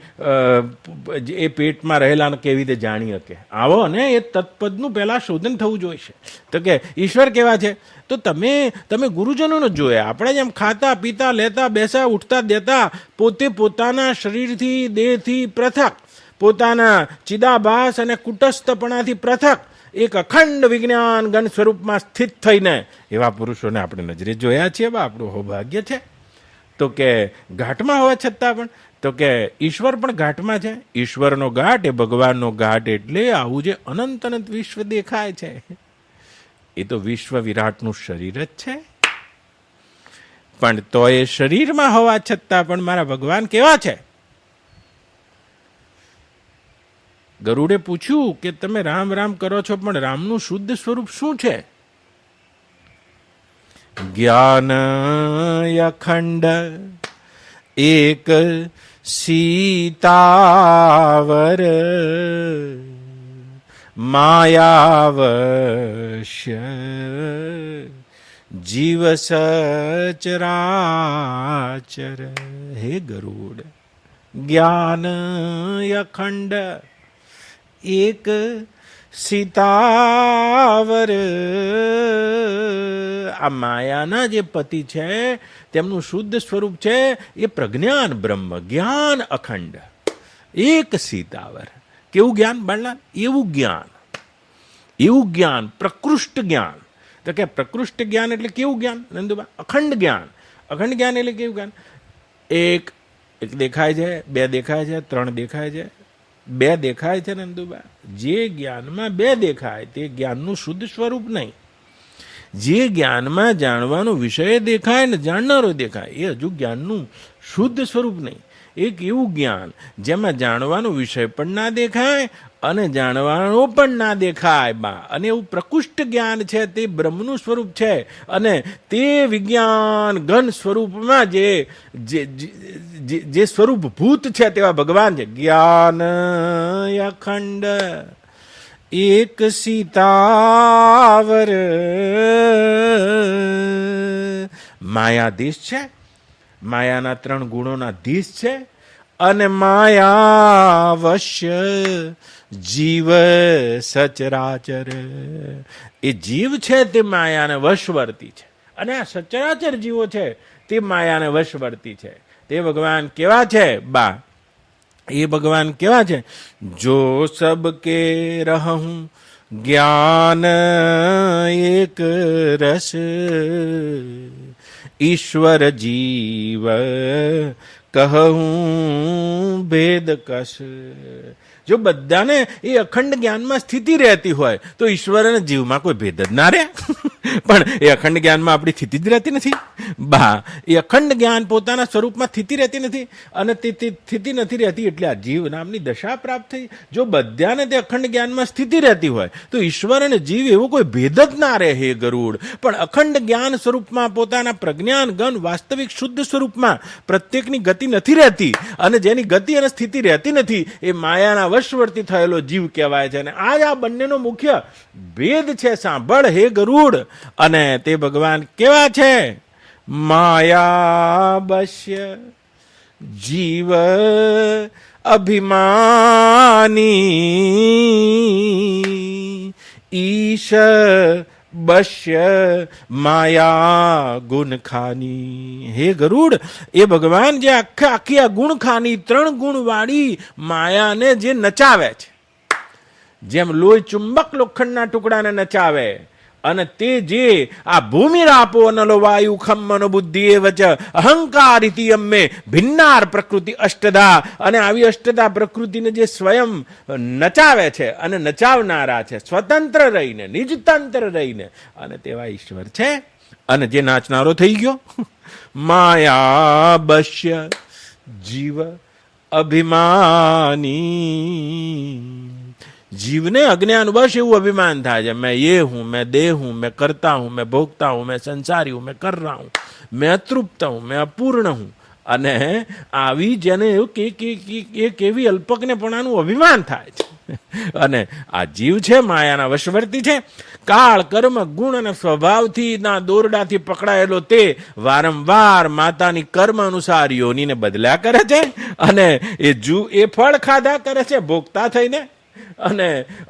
એ પેટમાં રહેલાને કેવી રીતે જાણી શકે? આવો ને એ તત્પદનું પહેલાં શોધન થવું જોઈશે. તો કે ઈશ્વર કેવા છે? તો તમે ગુરુજનોને જોયા, આપણે જેમ ખાતા પીતા લેતા બેસા ઉઠતા દેતા પોતે પોતાના શરીરથી દેહથી પૃથક, પોતાના ચિદાભાસ અને કુટસ્થપણાથી પૃથક એક અખંડ વિજ્ઞાન ઘન સ્વરૂપમાં સ્થિત થઈને એવા પુરુષોને આપણે નજરે જોયા છીએ. આપણું સૌભાગ્ય છે. તો કે ઘાટમાં હોવા છતાં પણ, તો કે ઈશ્વર પણ ઘાટમાં છે. ઈશ્વરનો ઘાટ એ ભગવાનનો ઘાટ, એટલે આવું જે અનંત અનંત વિશ્વ દેખાય છે એ તો વિશ્વ વિરાટનું શરીર જ છે. પણ તો એ શરીરમાં હોવા છતાં પણ મારા ભગવાન કેવા છે? ગરુડે પૂછ્યું કે તમે રામ રામ કરો છો, પણ રામનું શુદ્ધ સ્વરૂપ શું છે? જ્ઞાન અખંડ એક સીતાવર માયાવશ્ય જીવ સચરાચર. હે ગરુડ, જ્ઞાન અખંડ એક સીતાવર, આ માયાના જે પતિ છે તેમનું શુદ્ધ સ્વરૂપ છે એ પ્રજ્ઞાન બ્રહ્મ, જ્ઞાન અખંડ એક સીતાવર. કેવું જ્ઞાન બાળના? એવું જ્ઞાન પ્રકૃષ્ટ જ્ઞાન. તો કે પ્રકૃષ્ટ જ્ઞાન એટલે કેવું જ્ઞાન નંદુબા? અખંડ જ્ઞાન. અખંડ જ્ઞાન એટલે કેવું જ્ઞાન? એક દેખાય છે, બે દેખાય છે, ત્રણ દેખાય છે, બે દેખાય છે નંદુબા. જે જ્ઞાનમાં બે દેખાય તે જ્ઞાનનું શુદ્ધ સ્વરૂપ નહીં. જે જ્ઞાનમાં જાણવાનો વિષય દેખાય ને જાણનારો દેખાય એ હજુ જ્ઞાનનું શુદ્ધ સ્વરૂપ નહીં. એક એવું જ્ઞાન જેમાં જાણવાનો વિષય પણ ના દેખાય અને જાણવાનો પણ ના દેખાય બા, અને એવું પ્રકૃષ્ટ જ્ઞાન છે તે બ્રહ્મનું સ્વરૂપ છે. અને તે વિજ્ઞાન ઘન સ્વરૂપમાં જે સ્વરૂપ ભૂત છે તેવા ભગવાન છે. જ્ઞાન અખંડ એક સીતાવર માયાધીશ છે, માયાના 3 ગુણોના ધીશ છે, અને માયાવશ્ય જીવ સચરાચર. એ જીવ છે તે માયાને વશવર્તી છે, અને આ સચરાચર જીવો છે તે માયાને વશવર્તી છે. તે ભગવાન કેવા છે બા? એ ભગવાન કેવા છે? જો સબકે રહું જ્ઞાન એક રસ, ઈશ્વર જીવ કહું ભેદ કશ. જો બધાને એ અખંડ જ્ઞાનમાં સ્થિતિ રહેતી હોય તો ઈશ્વર અને જીવમાં કોઈ ભેદ જ ના રહે. પણ એ અખંડ જ્ઞાનમાં આપણી સ્થિતિ જ રહેતી નથી બા. એ અખંડ જ્ઞાન પોતાના સ્વરૂપમાં સ્થિતિ રહેતી નથી, અને તે સ્થિતિ નથી રહેતી એટલે આ જીવ નામની દશા પ્રાપ્ત થઈ. જો બધાને તે અખંડ જ્ઞાનમાં સ્થિતિ રહેતી હોય તો ઈશ્વર અને જીવ એવો કોઈ ભેદ જ ના રહે હે ગરુડ. પણ અખંડ જ્ઞાન સ્વરૂપમાં પોતાના પ્રજ્ઞાન ગણ વાસ્તવિક શુદ્ધ સ્વરૂપમાં પ્રત્યેકની ગતિ નથી રહેતી, અને જેની ગતિ અને સ્થિતિ રહેતી નથી એ માયાના વશવર્તી થયેલો જીવ કહેવાય છે. અને આ બંનેનો મુખ્ય ભેદ છે. સાંભળ હે ગરુડ. અને તે ભગવાન કેવા છે? માયા બશ્ય જીવ અભિમાની, ઈશ બશ્ય માયા ગુણખાની. હે ગરુડ, એ ભગવાન જે આખી આ ગુણખાની 3 ગુણવાળી માયાને જે નચાવે છે, જેમ લોહી ચુંબક લોખંડના ટુકડાને નચાવે, અને તે જે આ ભૂમિ રાપો નલો વાયુ ખમ મનો બુદ્ધિ એ વચ અહંકાર ઇતિ અમ્મે ભિન્નાર પ્રકૃતિ અષ્ટધા. અને આવી અષ્ટધા પ્રકૃતિને જે સ્વયં નચાવે છે અને નચાવનારા છે, સ્વતંત્ર રહીને નિજતંત્ર રહીને, અને તેવા ઈશ્વર છે. અને જે નાચનારો થઈ ગયો માયા બશ્ય જીવ અભિમાની. जीवने अज्ञानवश એવું અભિમાન થાય છે, मैं ये हूं, मैं देह हूं, मैं करता हूं, मैं भोगता हूं, मैं संसारी हूं, मैं कर रहा हूं, मैं अतृप्त हूं, मैं अपूर्ण हूं. અને આવી જેને એવું કે કેવી અલ્પજ્ઞપણાનું અભિમાન થાય છે. અને આ જીવ છે માયાના વશવર્તી છે. કાળ કર્મ ગુણ અને સ્વભાવથી ના દોરડાથી પકડાયેલો તે વારંવાર માતાની કર્મ અનુસાર યોનીને બદલ્યા કરે છે, અને એ ફળ ખાધા કરે છે ભોગતા થઈને,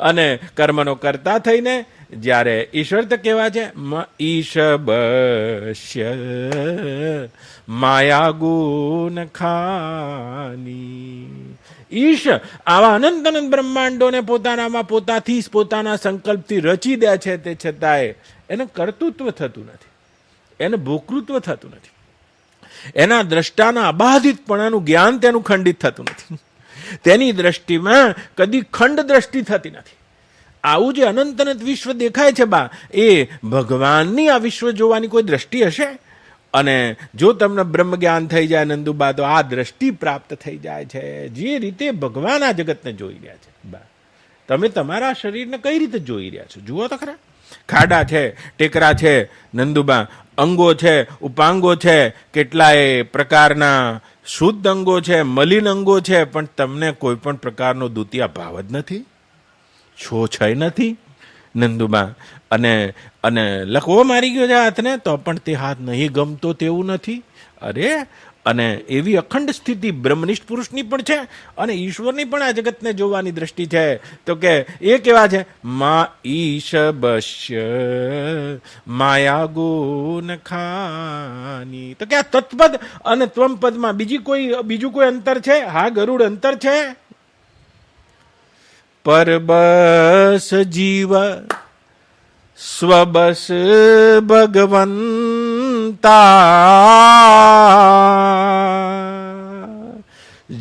અને કર્મનો કરતા થઈને. જ્યારે ઈશ્વર તો કેવા છે? ઈશ બશ્ય માયા ગુણ ખાની. ઈશ આવા અનંત અનંત બ્રહ્માંડોને પોતાનામાં પોતાના સંકલ્પથી રચી દે છે, તે છતાંય એને કર્તૃત્વ થતું નથી, એને ભોક્તૃત્વ થતું નથી, એના દ્રષ્ટાના અબાધિતપણાનું જ્ઞાન તેનું ખંડિત થતું નથી, તેની દ્રષ્ટિમાં કદી ખંડ દ્રષ્ટિ થતી નથી. આવું જે અનંત અનંત વિશ્વ દેખાય છે બા, એ ભગવાનની આ વિશ્વ જોવાની કોઈ દ્રષ્ટિ હશે? અને જો તમને બ્રહ્મ જ્ઞાન થઈ જાય નંદુબા, તો આ દ્રષ્ટિ પ્રાપ્ત થઈ જાય છે. જે રીતે ભગવાન આ જગતને જોઈ રહ્યા છે બા, તમે તમારા શરીરને કઈ રીતે જોઈ રહ્યા છો? જુઓ તો ખરા. ખાડા છે, ટેકરા છે નંદુબા, અંગો છે, ઉપાંગો છે, કેટલાય પ્રકારના શુદ્ધ અંગો છે, મલિન અંગો છે, પણ તમને કોઈ પણ પ્રકારનો દ્વિતીય ભાવ જ નથી, છોછય નથી નંદુબા. અને લકવો મારી ગયો છે હાથને, તો પણ તે હાથ નહીં ગમતો તેવું નથી. અરે, અને એવી અખંડ સ્થિતિ બ્રહ્મનિષ્ઠ પુરુષની પણ છે, અને ઈશ્વરની પણ આ જગતને જોવાની દ્રષ્ટિ છે. તો કે એ કેવા છે? મા ઈશ બશ્ય માયા ગુણ ખાની. તો કે આ તત્પદ અને ત્વમપદમાં બીજું કોઈ અંતર છે? હા ગરુડ, અંતર છે. પરબસ જીવ સ્વબસ ભગવંતા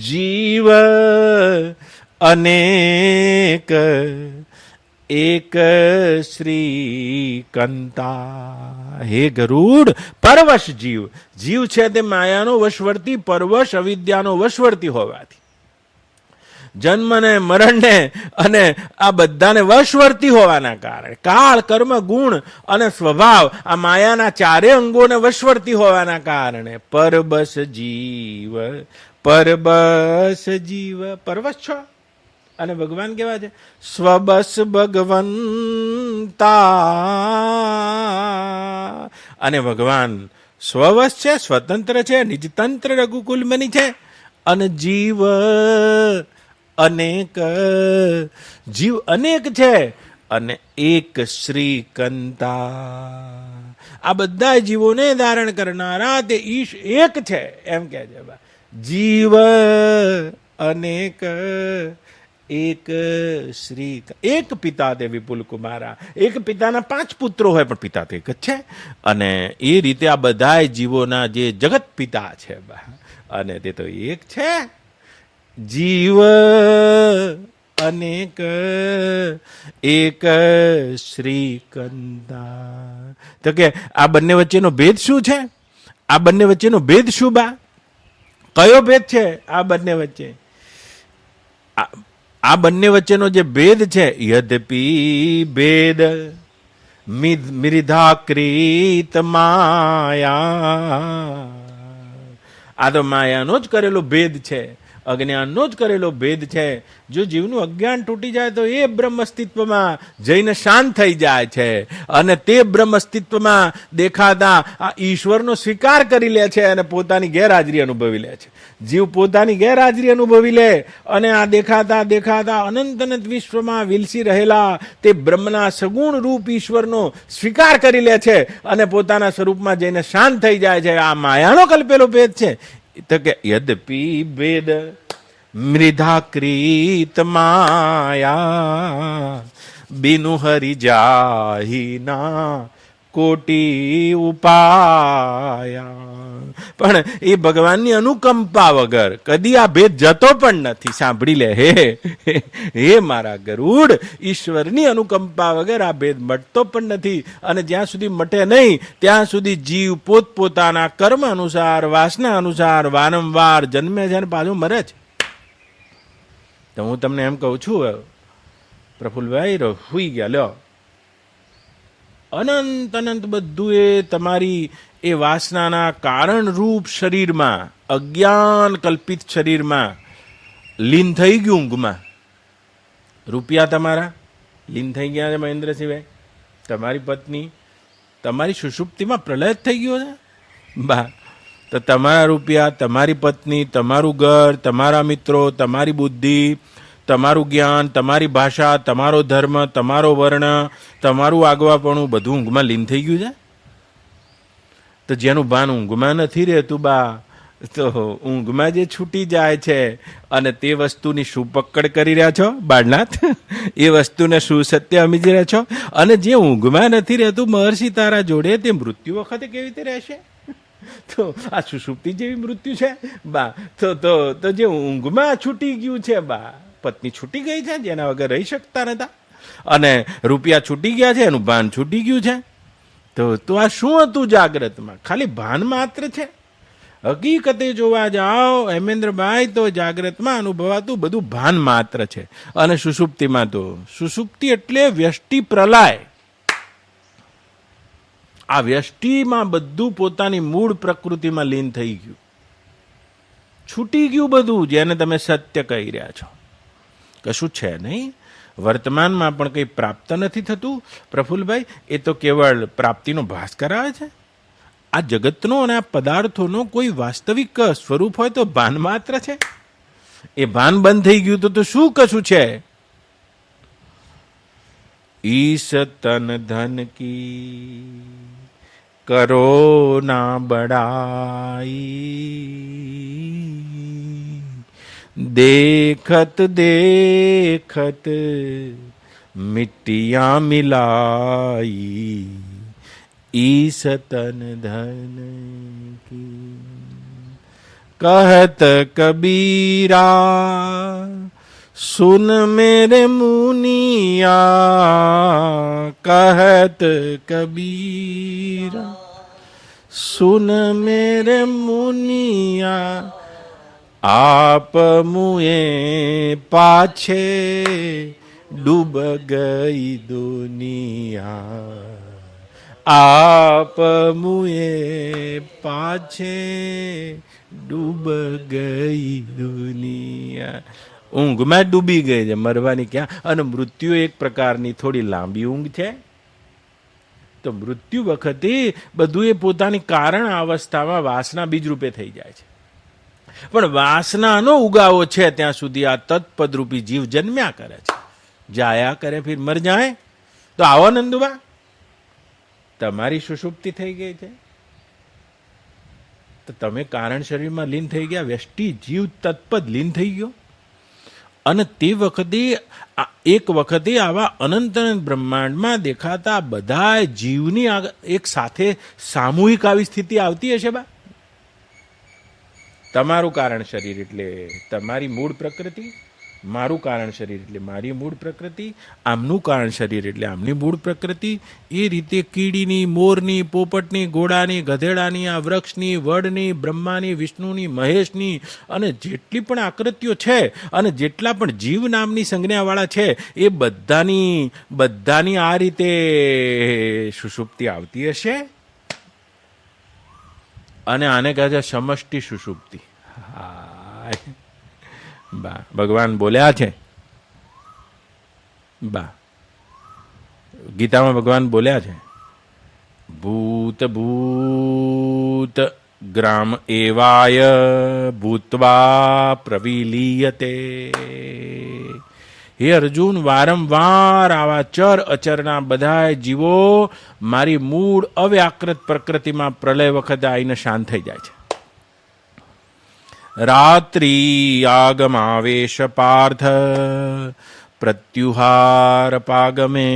જીવ અનેક એક શ્રીકંતા. હે ગરુડ, પરવશ જીવ, જીવ છે તે માયાનો વશવર્તી, પરવશ અવિદ્યાનો વશવર્તી હોવાથી જન્મ ને મરણ ને અને આ બધાને વશવર્તી હોવાના કારણે કાળ, કર્મ, ગુણ અને સ્વભાવ આ માયાના ચારે અંગોને વશવર્તી હોવાના કારણે પરબસ જીવ, પરબસ જીવ, પરવશ છો. અને ભગવાન કેવા છે? સ્વબસ ભગવંતા. અને ભગવાન સ્વવશ છે, સ્વતંત્ર છે, નિજતંત્ર રઘુકુલમની છે. અને જીવ અનેક, જીવ અનેક છે અને એક શ્રીકંતા. આ બધા જીવોને ધારણ કરનારા તે ઈશ એક છે એમ કહે છે. જીવ અનેક એક શ્રી, એક પિતા તે વિપુલ કુમારા. એક પિતાના 5 પુત્રો હોય પણ પિતા તો એક જ છે. અને એ રીતે આ બધા જીવોના જે જગત પિતા છે અને તે તો એક છે. જીવ અનેક એક શ્રીકંતા. તો કે આ બંને વચ્ચેનો ભેદ શું છે? આ બંને વચ્ચેનો ભેદ શું બા? કયો ભેદ છે આ બંને વચ્ચે? આ બંને વચ્ચેનો જે ભેદ છે, યદ્યપિ ભેદ મિરિધાકૃત માયા. આ તો માયાનો જ કરેલો ભેદ છે, અજ્ઞાનનો જ કરેલો ભેદ છે. જો જીવનું અજ્ઞાન તૂટી જાય તો એ બ્રહ્મ અસ્તિત્વમાં જઈને શાંત થઈ જાય છે અને તે બ્રહ્મ અસ્તિત્વમાં દેખાતા આ ઈશ્વરનો સ્વીકાર કરી લે છે અને પોતાની ગેરહાજરી અનુભવી લે છે. જીવ પોતાની ગેરહાજરી અનુભવી લે અને આ દેખાતા દેખાતા અનંત અનંત વિશ્વમાં વિલસી રહેલા તે બ્રહ્મના સગુણ રૂપ ઈશ્વરનો સ્વીકાર કરી લે છે અને પોતાના સ્વરૂપમાં જઈને શાંત થઈ જાય છે. આ માયાનો કલ્પેલો ભેદ છે. તો કે યદ્યપિ ભેદ મૃધાકૃત માયા બિનુ હરિ જાહી ના કોટી ઉપાયા. પણ એ ભગવાનની અનુકંપા વગર કદી આ ભેદ જતો પણ નથી. સાંભળી લે હે હે મારા ગરુડ, ઈશ્વરની અનુકંપા વગર આ ભેદ મટતો પણ નથી. અને જ્યાં સુધી મટે નહીં ત્યાં સુધી જીવ પોતપોતાના કર્મ અનુસાર, વાસના અનુસાર વારંવાર જન્મે છે અને પાછું મરે છે. તો હું તમને એમ કહું છું, પ્રફુલ્લભાઈ હુઈ ગયા લ્યો, અનંત અનંત બધું એ તમારી એ વાસનાના કારણરૂપ શરીરમાં, અજ્ઞાન કલ્પિત શરીરમાં લીન થઈ ગયું ઊંઘમાં. રૂપિયા તમારા લીન થઈ ગયા છે મહેન્દ્રસિંહભાઈ, તમારી પત્ની, તમારી સુષુપ્તિમાં પ્રલય થઈ ગયો છે બા. તો તમારા રૂપિયા, તમારી પત્ની, તમારું ઘર, તમારા મિત્રો, તમારી બુદ્ધિ, તમારું જ્ઞાન, તમારી ભાષા, તમારો ધર્મ, તમારો વર્ણ, તમારું આગવાપણું બધું ઊંઘમાં લીન થઈ ગયું છે. તો જેનું ભાન ઊંઘમાં નથી રહેતું બા, તો ઊંઘમાં જે છૂટી જાય છે અને તે વસ્તુની શું પકડ કરી રહ્યા છો બાળનાથ? એ વસ્તુને શું સત્ય સમજી રહ્યા છો? અને જે ઊંઘમાં નથી રહેતું મહર્ષિ તારા જોડે, તે મૃત્યુ વખતે કેવી રીતે રહેશે? તો આ સુષુપ્તિ જેવી મૃત્યુ છે બા. તો જે ઊંઘમાં છૂટી ગયું છે બા, પત્ની છૂટી ગઈ છે જેના વગર રહી શકતા નતા, અને રૂપિયા છૂટી ગયા છે, એનું ભાન છૂટી ગયું છે. તો આ શું હતું જાગ્રતમાં? ખાલી ભાન માત્ર છે. હકીકતે જોવા જાઓ હેમેન્દ્રભાઈ, તો જાગ્રતમાં અનુભવાતું બધું ભાન માત્ર છે. અને સુષુપ્તિમાં તો, સુષુપ્તિ એટલે વ્યષ્ટિ પ્રલય. આ વ્યષ્ટિમાં બધું પોતાની મૂળ પ્રકૃતિમાં લીન થઈ ગયું, છૂટી ગયું બધું, જેને તમે સત્ય કહી રહ્યા છો. કશું છે નહીં. વર્તમાનમાં પણ કંઈ પ્રાપ્ત નથી થતું પ્રફુલ્લભાઈ. એ તો કેવળ પ્રાપ્તિનો ભાસ કરાવે છે. આ જગતનો અને આ પદાર્થોનો કોઈ વાસ્તવિક સ્વરૂપ હોય તો ભાન માત્ર છે. એ ભાન બંધ થઈ ગયું તો શું કશું છે? ઈશ તન ધન કી કરો ના બડાઈ, દેખત દેખત मिट्टियां मिलाई ईस तन धन की। कहत कबीरा सुन मेरे मुनिया, कहत कबीरा सुन मेरे मुनिया, आप मुए पाछे डूब गई दुनिया, आप मुए पाछे ડૂબ ગઈ દુનિયા. ઊંઘમાં ડૂબી ગઈ છે, મરવાની ક્યાં. અને મૃત્યુ એક પ્રકારની થોડી લાંબી ઊંઘ છે. તો મૃત્યુ વખતે બધું એ પોતાની કારણ અવસ્થામાં વાસના બીજ રૂપે થઈ જાય છે. પણ વાસનાનો ઉગાવો છે ત્યાં સુધી આ તત્પદરૂપી જીવ જન્મ્યા કરે છે, જાયા કરે, ફિર મર જાય. તો આવો નંદુબા, તમારી સુષુપ્તિ થઈ ગઈ છે, તો તમે કારણ શરીરમાં લીન થઈ ગયા, વ્યષ્ટિ જીવ તત્પદ લીન થઈ ગયો. અને તે વખતે એક વખતે આવા અનંત બ્રહ્માંડમાં દેખાતા બધા જીવની એક સાથે સામૂહિક આવી સ્થિતિ આવતી હશે બા. તમારું કારણ શરીર એટલે તમારી મૂળ પ્રકૃતિ, મારું કારણ શરીર એટલે મારી મૂળ પ્રકૃતિ, આમનું કારણ શરીર એટલે આમની મૂળ પ્રકૃતિ. એ રીતે કીડીની, મોરની, પોપટની, ઘોડાની, ગધેડાની, આ વૃક્ષની, વડની, બ્રહ્માની, વિષ્ણુની, મહેશની અને જેટલી પણ આકૃતિઓ છે અને જેટલા પણ જીવ નામની સંજ્ઞાવાળા છે એ બધાની આ રીતે સુષુપ્તિ આવતી હશે. અને આને કહે છે સમષ્ટિ સુષુપ્તિ. હા બા, ભગવાન બોલ્યા છે બા, ગીતામાં ભગવાન બોલ્યા છે, ભૂત ભૂત ગ્રામ એવાય ભૂત્વા પ્રવિલીયતે. હે અર્જુન, વારંવાર આવા ચર અચરના બધા જીવો મારી મૂળ અવ્યાકૃત પ્રકૃતિમાં પ્રલય વખતે આવીને શાંત થઈ જાય છે. રાત્રિ આગમાવેશ પાર્થ પ્રત્યુહાર પાગમે.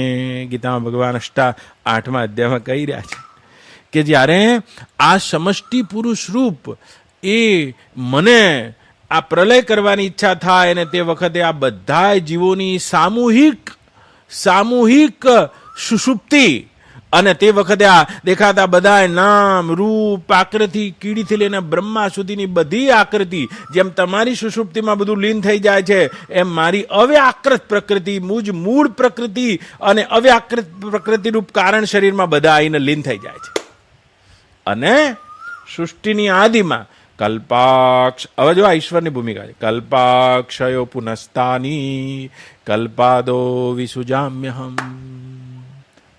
ગીતામાં ભગવાન 8મા અધ્યાયમાં કહી રહ્યા છે કે જ્યારે આ સમષ્ટિ પુરુષ રૂપ એ મને આ પ્રલય કરવાની ઈચ્છા થાય અને તે વખતે આ બધા જીવોની સામૂહિક સુષુપ્તિ, અને તે વખતે આ દેખાતા બધા નામ, રૂપ, આકૃતિ, કીડીથી લઈને બ્રહ્મા સુધીની બધી આકૃતિ જેમ તમારી સુષુપ્તિમાં બધું લીન થઈ જાય છે, એમ મારી અવ્યાકૃત પ્રકૃતિ, મુજ મૂળ પ્રકૃતિ અને અવ્યાકૃત પ્રકૃતિ રૂપ કારણ શરીરમાં બધા આવીને લીન થઈ જાય છે. અને સૃષ્ટિની આદિમાં કલ્પાક્ષ, હવે જો આ ઈશ્વરની ભૂમિકા છે, કલ્પાક્ષયો પુનસ્તાની કલ્પાદો વિસુજામ્યહમ.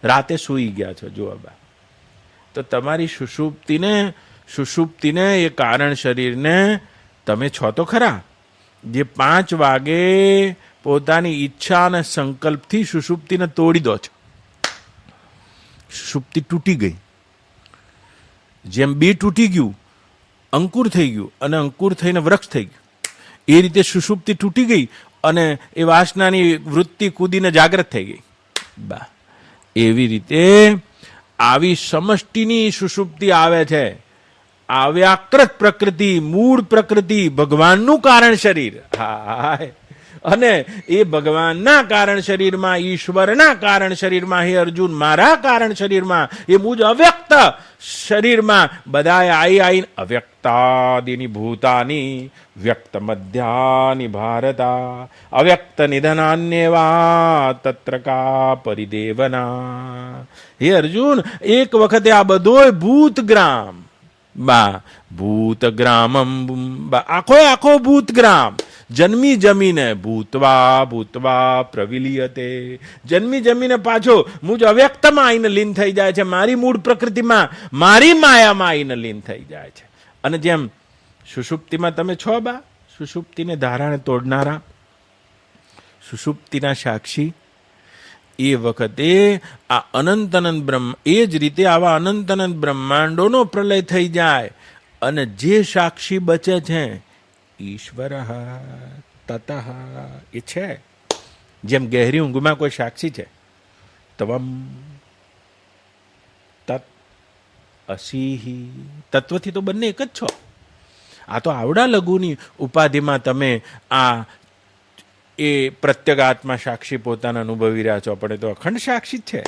રાતે સૂઈ ગયા છો જો બા, તો તમારી સુષુપ્તિને એ કારણ શરીરને તમે છો તો ખરા, જે 5 વાગે પોતાની ઈચ્છા અને સંકલ્પથી સુષુપ્તિને તોડી દો છો. સુષુપ્તિ તૂટી ગઈ, જેમ બી તૂટી ગયું, અંકુર થઈ ગયું અને અંકુર થઈને વૃક્ષ થઈ ગયું, એ રીતે સુષુપ્તિ તૂટી ગઈ અને એ વાસનાની વૃત્તિ કૂદીને જાગ્રત થઈ ગઈ બા. એવી રીતે આવી સમષ્ટિની સુષુપ્તિ આવે છે. આવ્યાકૃત પ્રકૃતિ, મૂળ પ્રકૃતિ, ભગવાનનું કારણ શરીર. હા, અને એ ભગવાનના કારણ શરીરમાં, ઈશ્વરના કારણ શરીરમાં, હે અર્જુન મારા કારણ શરીરમાં, એ મુજ અવ્યક્ત શરીરમાં બધાએ આઈ અવ્યક્તાદિની ભૂતાની વ્યક્ત મધ્યાની ભારતા અવ્યક્ત નિધનાન્યવા તત્ર કા પરિદેવના. હે અર્જુન, એક વખતે આ બધોય ભૂતગ્રામ બા, ભૂતગ્રામમ બા, આખો ભૂતગ્રામ જન્મી જમીને ભૂતવા પ્રવિલીયતે, જન્મી જમીને પાછો મુજ અવ્યક્તમાં આવીને લીન થઈ જાય છે, મારી મૂળ પ્રકૃતિમાં, મારી માયામાં આવીને લીન થઈ જાય છે. અને જેમ સુષુપ્તિમાં તમે છો બા, સુષુપ્તિને ધારાને તોડનારા, સુષુપ્તિના સાક્ષી, એ વખતે આ અનંત બ્રહ્મ, એ જ રીતે આવા અનંત બ્રહ્માંડોનો પ્રલય થઈ જાય અને જે સાક્ષી બચે છે ઈશ્વર તત એ છે જેમ ગહેરી ઊંઘમાં કોઈ સાક્ષી છે, તવમ તત અસીહી, તત્વથી તો બંને એક જ છો. આ તો આવડા લઘુની ઉપાધિમાં તમે આ એ પ્રત્યેગાત્મા સાક્ષી પોતાના અનુભવી રહ્યા છો, પણ એ તો અખંડ સાક્ષી જ છે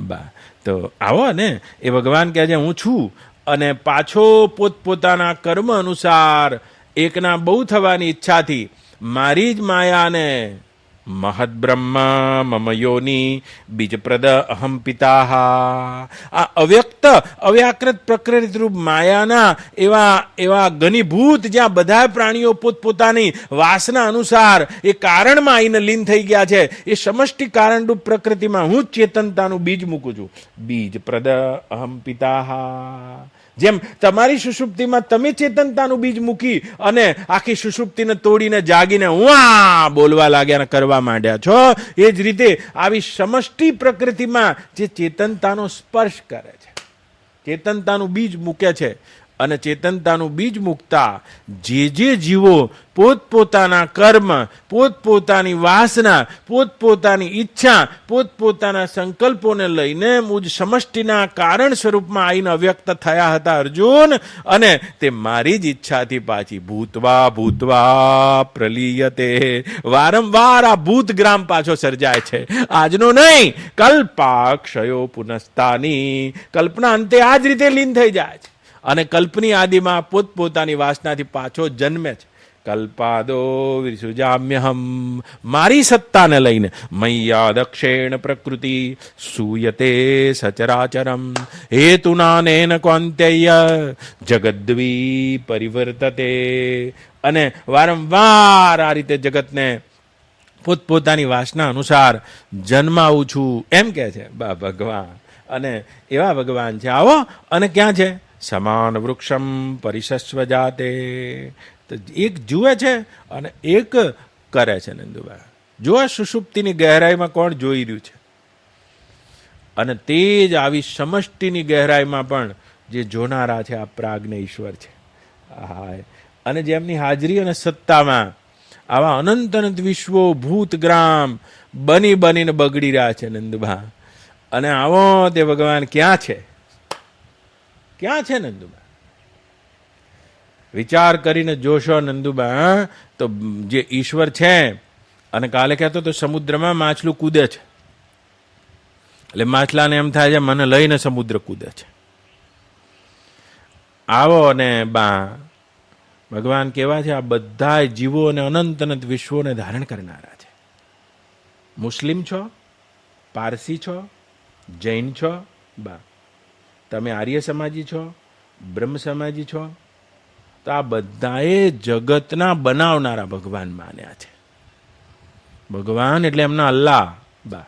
બા. તો આવો ને, એ ભગવાન કહે છે હું છું, અને પાછો પોતપોતાના કર્મ અનુસાર એકના બહુ થવાની ઈચ્છાથી મારી જ માયાને મહદ બ્રહ્મ મમ યોની બીજપ્રદ અહમ પિતા, આ અવ્યક્ત અવ્યાકૃત પ્રકૃતિ રૂપ માયાના એવા ઘનીભૂત, જ્યાં બધા પ્રાણીઓ પોતપોતાની વાસના અનુસાર એ કારણમાં આવીને લીન થઈ ગયા છે, એ સમષ્ટિ કારણરૂપ પ્રકૃતિમાં હું જ ચેતનતાનું બીજ મૂકું છું. બીજપ્રદ અહમ પિતા. જેમ તમારી સુષુપ્તિમાં તમે ચેતનતાનું બીજ મૂકી અને આખી સુષુપ્તિને તોડીને જાગીને ઉઆ બોલવા લાગ્યા અને કરવા માંડ્યા છો, એ જ રીતે આવી સમષ્ટિ પ્રકૃતિમાં જે ચેતનતાનો સ્પર્શ કરે છે, ચેતનતાનું બીજ મૂકે છે, અને ચેતનતાનું બીજ મૂકતા જે જીવો પોતપોતાના કર્મ, પોતપોતાની વાસના, પોતપોતાની ઈચ્છા, પોતપોતાના સંકલ્પોને લઈને મુજ સમષ્ટિના કારણ સ્વરૂપમાં આવીને અવ્યક્ત થયા હતા અર્જુન, અને તે મારી જ ઈચ્છાથી પાછી ભૂતવા પ્રલીયતે, વારંવાર આ ભૂતગ્રામ પાછો સર્જાય છે. આજનો નહીં, કલ્પાક્ષયો પુનસ્તાની, કલ્પના અંતે આ જ રીતે લીન થઈ જાય છે, અને કલ્પની આદિમાં પોતપોતાની વાસનાથી પાછો જન્મે છે. કલ્પાદો વિસૃજામ્યહમ, મારી સત્તાને લઈને મય્યા દક્ષેણ પ્રકૃતિ સૂયતે સચરાચરમ હેતુનાનેન ક્વાંત્યય જગદ્વી પરિવર્તતે. અને વારંવાર આ રીતે જગતને પોતપોતાની વાસના અનુસાર જન્માવું છું, એમ કે છે બા ભગવાન. અને એવા ભગવાન છે. આવો, અને ક્યાં છે? સમાન વૃક્ષમ પરિશસ્વ જાતે. તો એક જુએ છે અને એક કરે છે. નંદુબા જો આ સુષુપ્તિની ગહેરાઈમાં કોણ જોઈ રહ્યું છે, અને તે જ આવી સમષ્ટિની ગહેરાઈમાં પણ જે જોનારા છે આ પ્રાજ્ઞ ઈશ્વર છે. અને જેમની હાજરી અને સત્તામાં આવા અનંત અનંત વિશ્વો ભૂતગ્રામ બનીને બગડી રહ્યા છે નંદુબા. અને આવો તે ભગવાન ક્યાં છે? ક્યાં છે નંદુબા? વિચાર કરીને જોશો નંદુબા, તો જે ઈશ્વર છે, અને કાલે કહેતો તો સમુદ્રમાં માછલું કૂદે છે, એટલે માછલાને એમ થાય છે મને લઈને સમુદ્ર કૂદે છે. આવો ને બા ભગવાન કેવા છે? આ બધા જીવો અને અનંત અનંત વિશ્વોને ધારણ કરનારા છે. મુસ્લિમ છો, પારસી છો, જૈન છો બા, તમે આર્ય સમાજી છો, બ્રહ્મ સમાજી છો, તો આ બધાએ જગતના બનાવનારા ભગવાન માન્યા છે. ભગવાન એટલે એમના અલ્લાહ બા.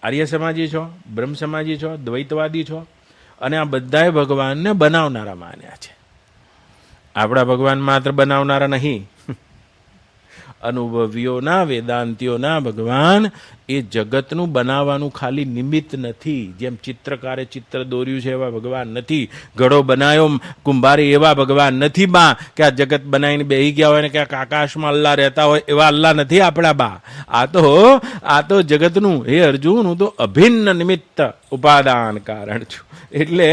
આર્ય સમાજી છો, બ્રહ્મ સમાજી છો, દ્વૈતવાદી છો, અને આ બધાએ ભગવાનને બનાવનારા માન્યા છે. આપણા ભગવાન માત્ર બનાવનારા નહીં, અનુભવીઓના વેદાંતિઓના ભગવાન એ જગતનું બનાવવાનું ખાલી નિમિત્ત નથી. જેમ ચિત્રકારે ચિત્ર દોર્યું છે એવા ભગવાન નથી, ઘડો બનાવ્યો કુંભારે એવા ભગવાન નથી બા, કે આ જગત બનાવીને બેહી ગયા હોય ને કે આકાશમાં અલ્લાહ રહેતા હોય એવા અલ્લાહ નથી આપણા બા. આ તો જગતનું, હે અર્જુન, હું તો અભિન્ન નિમિત્ત ઉપાદાન કારણ છું. એટલે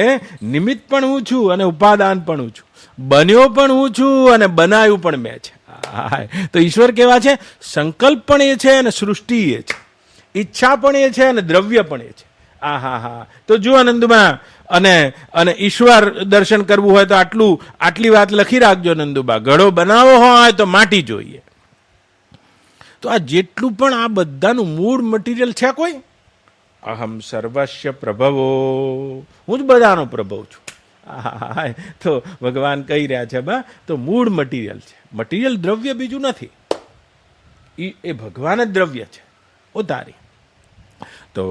નિમિત્ત પણ હું છું અને ઉપાદાન પણ હું છું, બન્યો પણ હું છું અને બનાવ્યું પણ મેં છે. તો ઈશ્વર કેવા છે? સંકલ્પ પણ એ છે અને સૃષ્ટિ એ છે, ઈચ્છા પણ એ છે અને દ્રવ્ય પણ એ છે. તો જુઓ નંદુબા, અને ઈશ્વર દર્શન કરવું હોય તો આટલી વાત લખી રાખજો નંદુબા. ઘડો બનાવવો હોય તો માટી જોઈએ. તો આ જેટલું પણ આ બધાનું મૂળ મટીરિયલ છે કોઈ, અહમ સર્વસ્ય પ્રભવો, હું જ બધાનો પ્રભવ છું. તો ભગવાન કહી રહ્યા છે બા, તો મૂળ મટીરિયલ છે. મટીરિયલ દ્રવ્ય બીજું નથી, એ ભગવાન જ દ્રવ્ય છે ઉતારી. તો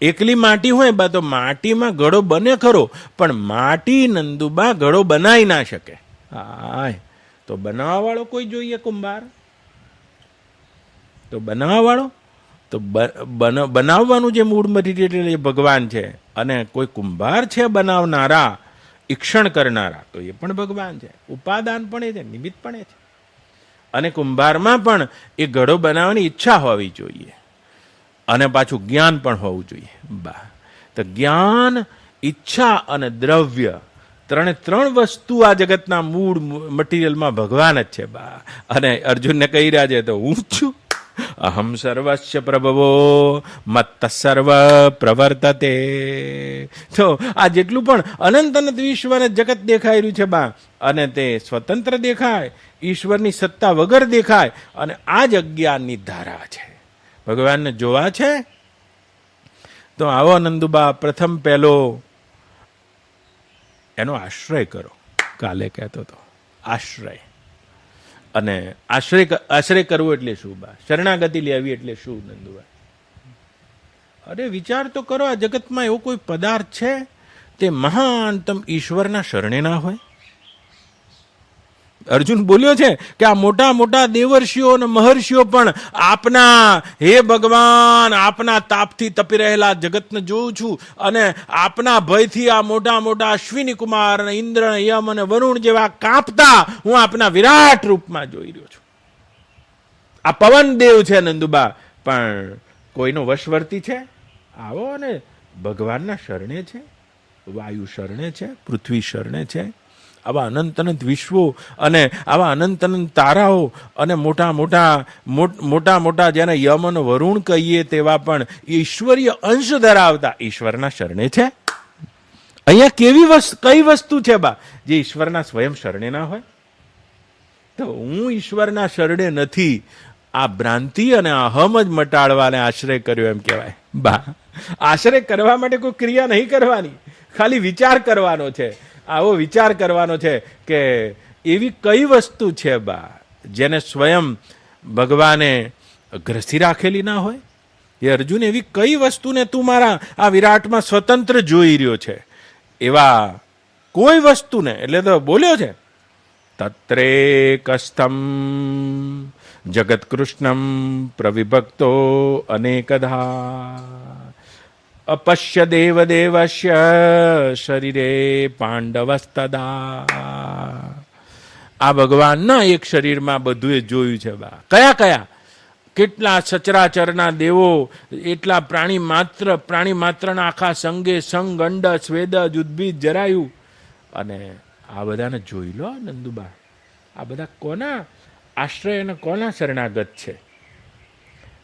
એકલી માટી હોય બા, તો માટીમાં ઘડો બને ખરો, પણ માટી નંદુબા ઘડો બનાવી ના શકે. તો બનાવવા વાળો કોઈ જોઈએ, કુંભાર. તો બનાવવા વાળો, તો બનાવવાનું જે મૂળ મટીરિયલ એ ભગવાન છે, અને કોઈ કુંભાર છે બનાવનારા, ઈક્ષણ કરનારા, તો એ પણ ભગવાન છે. ઉપાદાન પણ એ છે, નિમિત્ત પણ એ છે. અને કુંભારમાં પણ એ ઘડો બનાવવાની ઈચ્છા હોવી જોઈએ, અને પાછું જ્ઞાન પણ હોવું જોઈએ. બા તો જ્ઞાન, ઈચ્છા અને દ્રવ્ય, ત્રણ વસ્તુ આ જગતના મૂળ મટીરિયલમાં ભગવાન જ છે. બા અને અર્જુનને કહી રહ્યા છે તો હું છું. અહમ સર્વસ્ય પ્રભવો મત્ત સર્વ પ્રવર્તતે. તો આ જેટલું પણ અનંત અનંત વિશ્વ અને જગત દેખાઈ રહ્યું છે બા, અને તે સ્વતંત્ર દેખાય, ઈશ્વરની સત્તા વગર દેખાય, અને આ જ અજ્ઞાનની ધારા છે. ભગવાનને જોવા છે તો આવો નંદુબા, પ્રથમ પહેલો એનો આશ્રય કરો. કાલે કહેતો હતો આશ્રય. અને આશ્રય કરવો એટલે શું બા? શરણાગતિ લેવી એટલે શું નંદુભાઈ? અરે વિચાર તો કરો, આ જગતમાં એવો કોઈ પદાર્થ છે તે મહાનતમ ઈશ્વરના શરણે ના હોય? અર્જુન બોલ્યો છે કે આ મોટા મોટા દેવર્ષિઓ અને મહર્ષિઓ પણ આપના, હે ભગવાન, આપના તાપથી તપી રહેલા જગતને જોઉં છું, અને આપના ભયથી આ મોટા મોટા અશ્વિની કુમાર અને ઇન્દ્ર, યમ અને વરુણ જેવા કાંપતા હું આપના વિરાટ રૂપમાં જોઈ રહ્યો છું. આ પવન દેવ છે નંદુબા, પણ કોઈનો વશવર્તી છે? આવો અને ભગવાનના શરણે છે. વાયુ શરણે છે, પૃથ્વી શરણે છે. આવા અનંત અનંત વિશ્વો અને આવા અનંત અનંત તારાઓ અને મોટા મોટા જેને યમ અને વરુણ કહીએ તેવા પણ ઈશ્વરીય અંશ ધરાવતા ઈશ્વરના શરણે છે. અહીંયા કઈ વસ્તુ છે બા જે ઈશ્વરના સ્વયં શરણે ના હોય? તો હું ઈશ્વરના શરણે નથી, આ ભ્રાંતિ અને અહમ જ મટાડવાને આશ્રય કર્યો એમ કહેવાય. બા આશ્રય કરવા માટે કોઈ ક્રિયા નહીં કરવાની, ખાલી વિચાર કરવાનો છે. આવો વિચાર કરવાનો છે કે એવી કઈ વસ્તુ છે બા જેને સ્વયં ભગવાને ગ્રસી રાખેલી ના હોય? એ અર્જુન, એવી કઈ વસ્તુને તું મારા આ વિરાટમાં સ્વતંત્ર જોઈ રહ્યો છે? એવા કોઈ વસ્તુને, એટલે તો બોલ્યો છે તત્રેકસ્થમ જગત કૃષ્ણમ પ્રવિભક્તો અનેકધા અપશ્ય દેવદેવસ્ય શરીરે પાંડવસ્તદા. આ ભગવાનના એક શરીરમાં બધું એ જોયું છે બા. કયા કયા? કેટલા સચરાચરના દેવો, એટલા પ્રાણી માત્રના આખા સંગે સંગ, અંડ, સ્વેદ, ઉદ્ભિદ, જરાયું, અને આ બધાને જોઈ લો નંદુબા. આ બધા કોના આશ્રય અને કોના શરણાગત છે?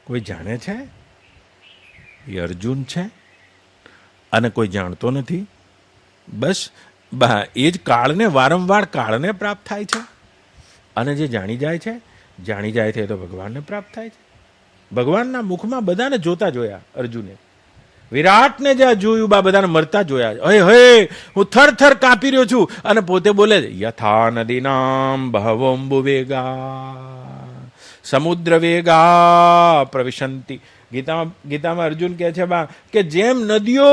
કોઈ જાણે છે? એ અર્જુન છે, અને કોઈ જાણતો નથી. બસ બા એ જ કાળને, વારંવાર કાળને પ્રાપ્ત થાય છે, અને જે જાણી જાય છે તો ભગવાનને પ્રાપ્ત થાય છે. ભગવાનના મુખમાં બધાને જોતા જોયા અર્જુને. વિરાટને જ્યાં જોયું બા બધાને મરતા જોયા. હે હું થર કાપી રહ્યો છું, અને પોતે બોલે છે યથા નદીનામ બહવોંબુ વેગા સમુદ્ર વેગા પ્રવિશંતિ. ગીતામાં અર્જુન કહે છે બા કે જેમ નદીઓ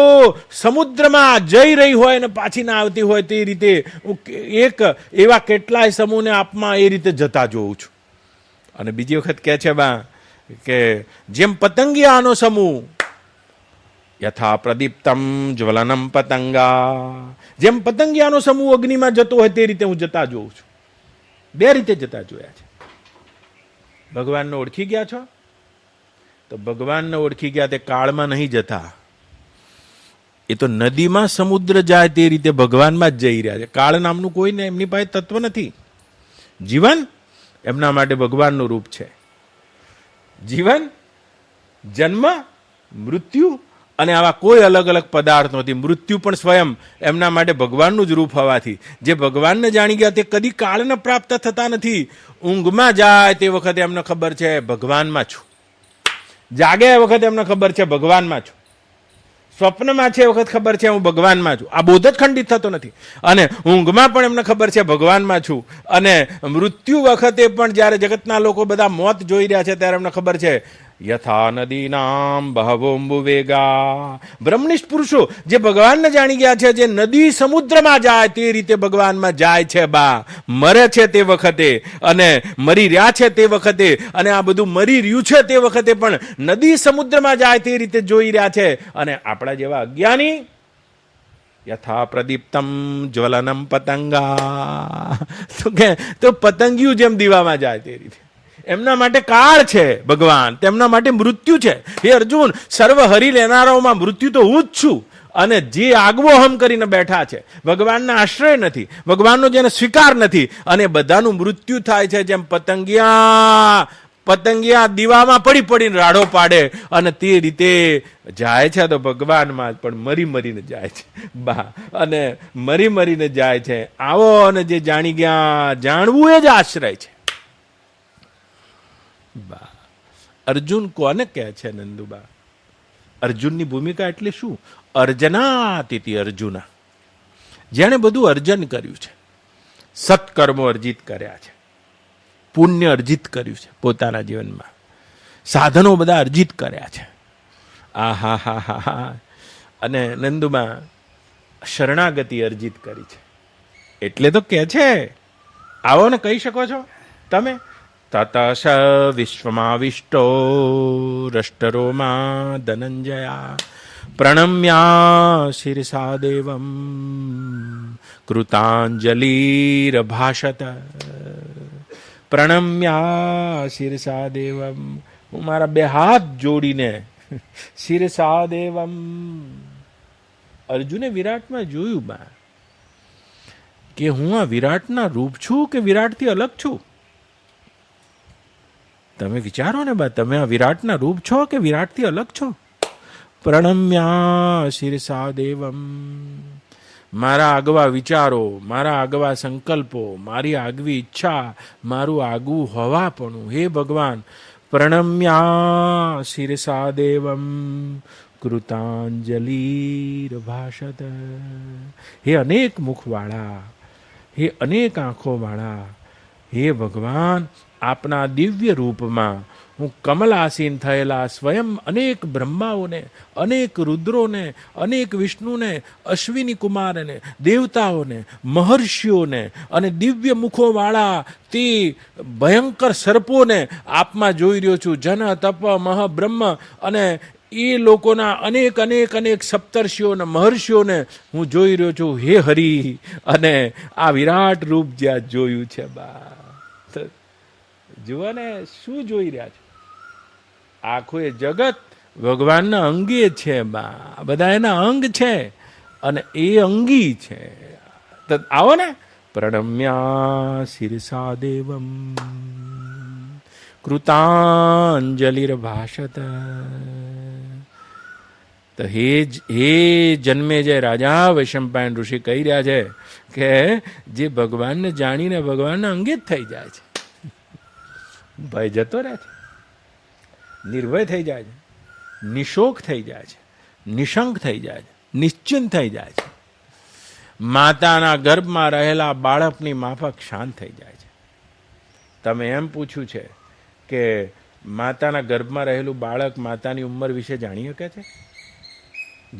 સમુદ્રમાં જઈ રહી હોય અને પાછી ના આવતી હોય તે રીતે હું એક એવા કેટલાય સમૂહને આપમાં એ રીતે જતા જોઉં છું. અને બીજી વખત કહે છે બા કે જેમ પતંગિયાનો સમૂહ યથા પ્રદીપ્તમ જ્વલનમ પતંગા, જેમ પતંગિયાનો સમૂહ અગ્નિમાં જતો હોય તે રીતે હું જતા જોઉં છું. બે રીતે જતા જોયા છે. ભગવાનને ઓળખી ગયા છો? તો ભગવાનને ઓળખી ગયા તે કાળમાં નહીં જતા. એ તો નદીમાં સમુદ્ર જાય તે રીતે ભગવાનમાં જ જઈ રહ્યા છે. કાળ નામનું કોઈને એમની પાસે તત્વ નથી. જીવન એમના માટે ભગવાનનું રૂપ છે. જીવન, જન્મ, મૃત્યુ અને આવા કોઈ અલગ અલગ પદાર્થ નથી. મૃત્યુ પણ સ્વયં એમના માટે ભગવાનનું જ રૂપ હોવાથી જે ભગવાનને જાણી ગયા તે કદી કાળને પ્રાપ્ત થતા નથી. ઊંઘમાં જાય તે વખતે એમને ખબર છે ભગવાનમાં છું, જાગે એ વખતે એમને ખબર છે ભગવાનમાં છું, સ્વપ્નમાં છે એ વખત ખબર છે હું ભગવાનમાં છું. આ બોધ જ ખંડિત થતો નથી. અને ઊંઘમાં પણ એમને ખબર છે ભગવાનમાં છું, અને મૃત્યુ વખતે પણ જ્યારે જગતના લોકો બધા મોત જોઈ રહ્યા છે ત્યારે એમને ખબર છે યથા નદીનામ બહવોંબુ વેગા. બ્રહ્મનિષ્ઠ પુરુષો જે ભગવાનને જાણી ગયા છે, જે નદી સમુદ્રમાં જાય તે રીતે ભગવાનમાં જાય છે બા. મરે છે તે વખતે અને મરી રહ્યા છે તે વખતે, અને આ બધું મરી રહ્યું છે તે વખતે પણ નદી સમુદ્રમાં જાય તે રીતે જોઈ રહ્યા છે. અને આપણા જેવા અજ્ઞાની યથા પ્રદીપ્તમ જ્વલનમ પતંગા, તો પતંગિયું જેમ દીવામાં જાય તે રીતે એમના માટે કાળ છે ભગવાન, તેમના માટે મૃત્યુ છે. હે અર્જુન, સર્વ હરી લેનારાઓમાં મૃત્યુ તો હું જ છું. અને જે આગવો હમ કરીને બેઠા છે, ભગવાનના આશ્રય નથી, ભગવાનનો જેને સ્વીકાર નથી, અને બધાનું મૃત્યુ થાય છે. જેમ પતંગિયા દીવામાં પડી પડીને રાડો પાડે, અને તે રીતે જાય છે તો ભગવાનમાં પણ મરી મરીને જાય છે બા, અને મરી મરીને જાય છે. આવો, અને જે જાણી ગયા, જાણવું એ જ આશ્રય છે બા. અર્જુન કોને કહે છે નંદુબા? અર્જુનની ભૂમિકા એટલે શું? અર્જનાતિથિ અર્જુના, જેણે બધું અર્જન કર્યું છે, સત્કર્મો અર્જિત કર્યા છે, પુણ્ય અર્જિત કર્યું છે પોતાના જીવનમાં, સાધનો બધા અર્જિત કર્યા છે. આ હા હા હા હા. અને નંદુમાં શરણાગતિ અર્જિત કરી છે. એટલે તો કે છે, આવો ને કહી શકો છો તમે. તતશ વિશ્વમાવિષ્ટો રષ્ટરોમા ધનંજયા પ્રણમ્યા શિરસા દેવમ કૃતાંજલિરભાષત. પ્રણમ્યા શિરસા દેવમ, હું મારા બે હાથ જોડીને શિરસા દેવમ. અર્જુને વિરાટમાં જોયું બા કે હું આ વિરાટના રૂપ છું કે વિરાટથી અલગ છું? તમે વિચારો ને બા, તમે આ વિરાટના રૂપ છો કે વિરાટથી અલગ છો? પ્રણમ્યા શિરસા દેવમ. મારા આગવા વિચારો, મારા આગવા સંકલ્પો, મારી આગવી ઈચ્છા, મારું આગવું હોવાપણું, હે ભગવાન, પ્રણમ્યા શિરસા દેવમ કૃતાંજલિર્ભાષત. હે અનેક મુખવાળા, હે અનેક આંખોવાળા, હે ભગવાન, આપના દિવ્ય રૂપમાં હું કમલાસીન થયેલા સ્વયં અનેક બ્રહ્માઓને, અનેક રુદ્રોને, અનેક વિષ્ણુને, અશ્વિની કુમારને, દેવતાઓને, મહર્ષિઓને અને દિવ્ય મુખોવાળા તે ભયંકર સર્પોને આપમાં જોઈ રહ્યો છું. જન, તપ, મહ, બ્રહ્મ અને એ લોકોના અનેક અનેક અનેક સપ્તર્ષિઓને, મહર્ષિઓને હું જોઈ રહ્યો છું. હે હરિ, અને આ વિરાટ રૂપ જ્યાં જોયું છે બા, જુઓ ને શું જોઈ રહ્યા છો? આખું એ જગત ભગવાનના અંગે છે બા, બધા એના અંગ છે અને એ અંગી છે. આવો ને, પ્રણમ્યા શિરસા દેવમ કૃતાંજલિર્ભાષત. તો હે જન્મે જે રાજા વૈશંપાયન ઋષિ કહી રહ્યા છે કે જે ભગવાનને જાણીને ભગવાનના અંગે જ થઈ જાય છે, ભય જતો રહે છે, નિર્ભય થઈ જાય છે, નિશોક થઈ જાય છે, નિશંક થઈ જાય છે, નિશ્ચિંત થઈ જાય છે. માતાના ગર્ભમાં રહેલા બાળકની માફક શાંત થઈ જાય છે. તમે એમ પૂછ્યું છે કે માતાના ગર્ભમાં રહેલું બાળક માતાની ઉંમર વિશે જાણી શકે છે?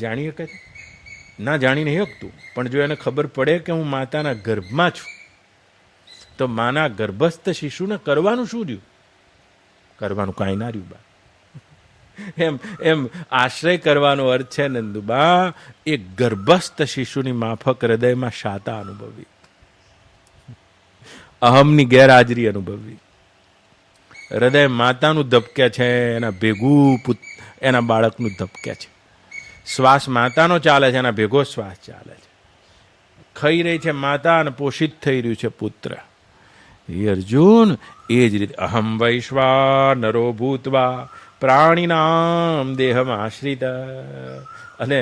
જાણી શકે છે? ના, જાણી નહીં શકતું. પણ જો એને ખબર પડે કે હું માતાના ગર્ભમાં છું, તો માના ગર્ભસ્થ શિશુને કરવાનું શું રહ્યું? કરવાનું કાંઈ ના રહ્યું બા. એમ આશ્રય કરવાનો અર્થ છે નંદુબા, એ ગર્ભસ્થ શિશુની માફક હૃદયમાં શાતા અનુભવી, અહમની ગેરહાજરી અનુભવી. હૃદય માતાનું ધબકે છે, એના ભેગું એના બાળકનું ધબકે છે. શ્વાસ માતાનો ચાલે છે, એના ભેગો શ્વાસ ચાલે છે. ખાઈ રહી છે માતા અને પોષિત થઈ રહ્યું છે પુત્ર. એ અર્જુન એ જ રીતે અહમ વૈશ્વાનરો ભૂત્વા પ્રાણીનામ દેહમ આશ્રિત. અને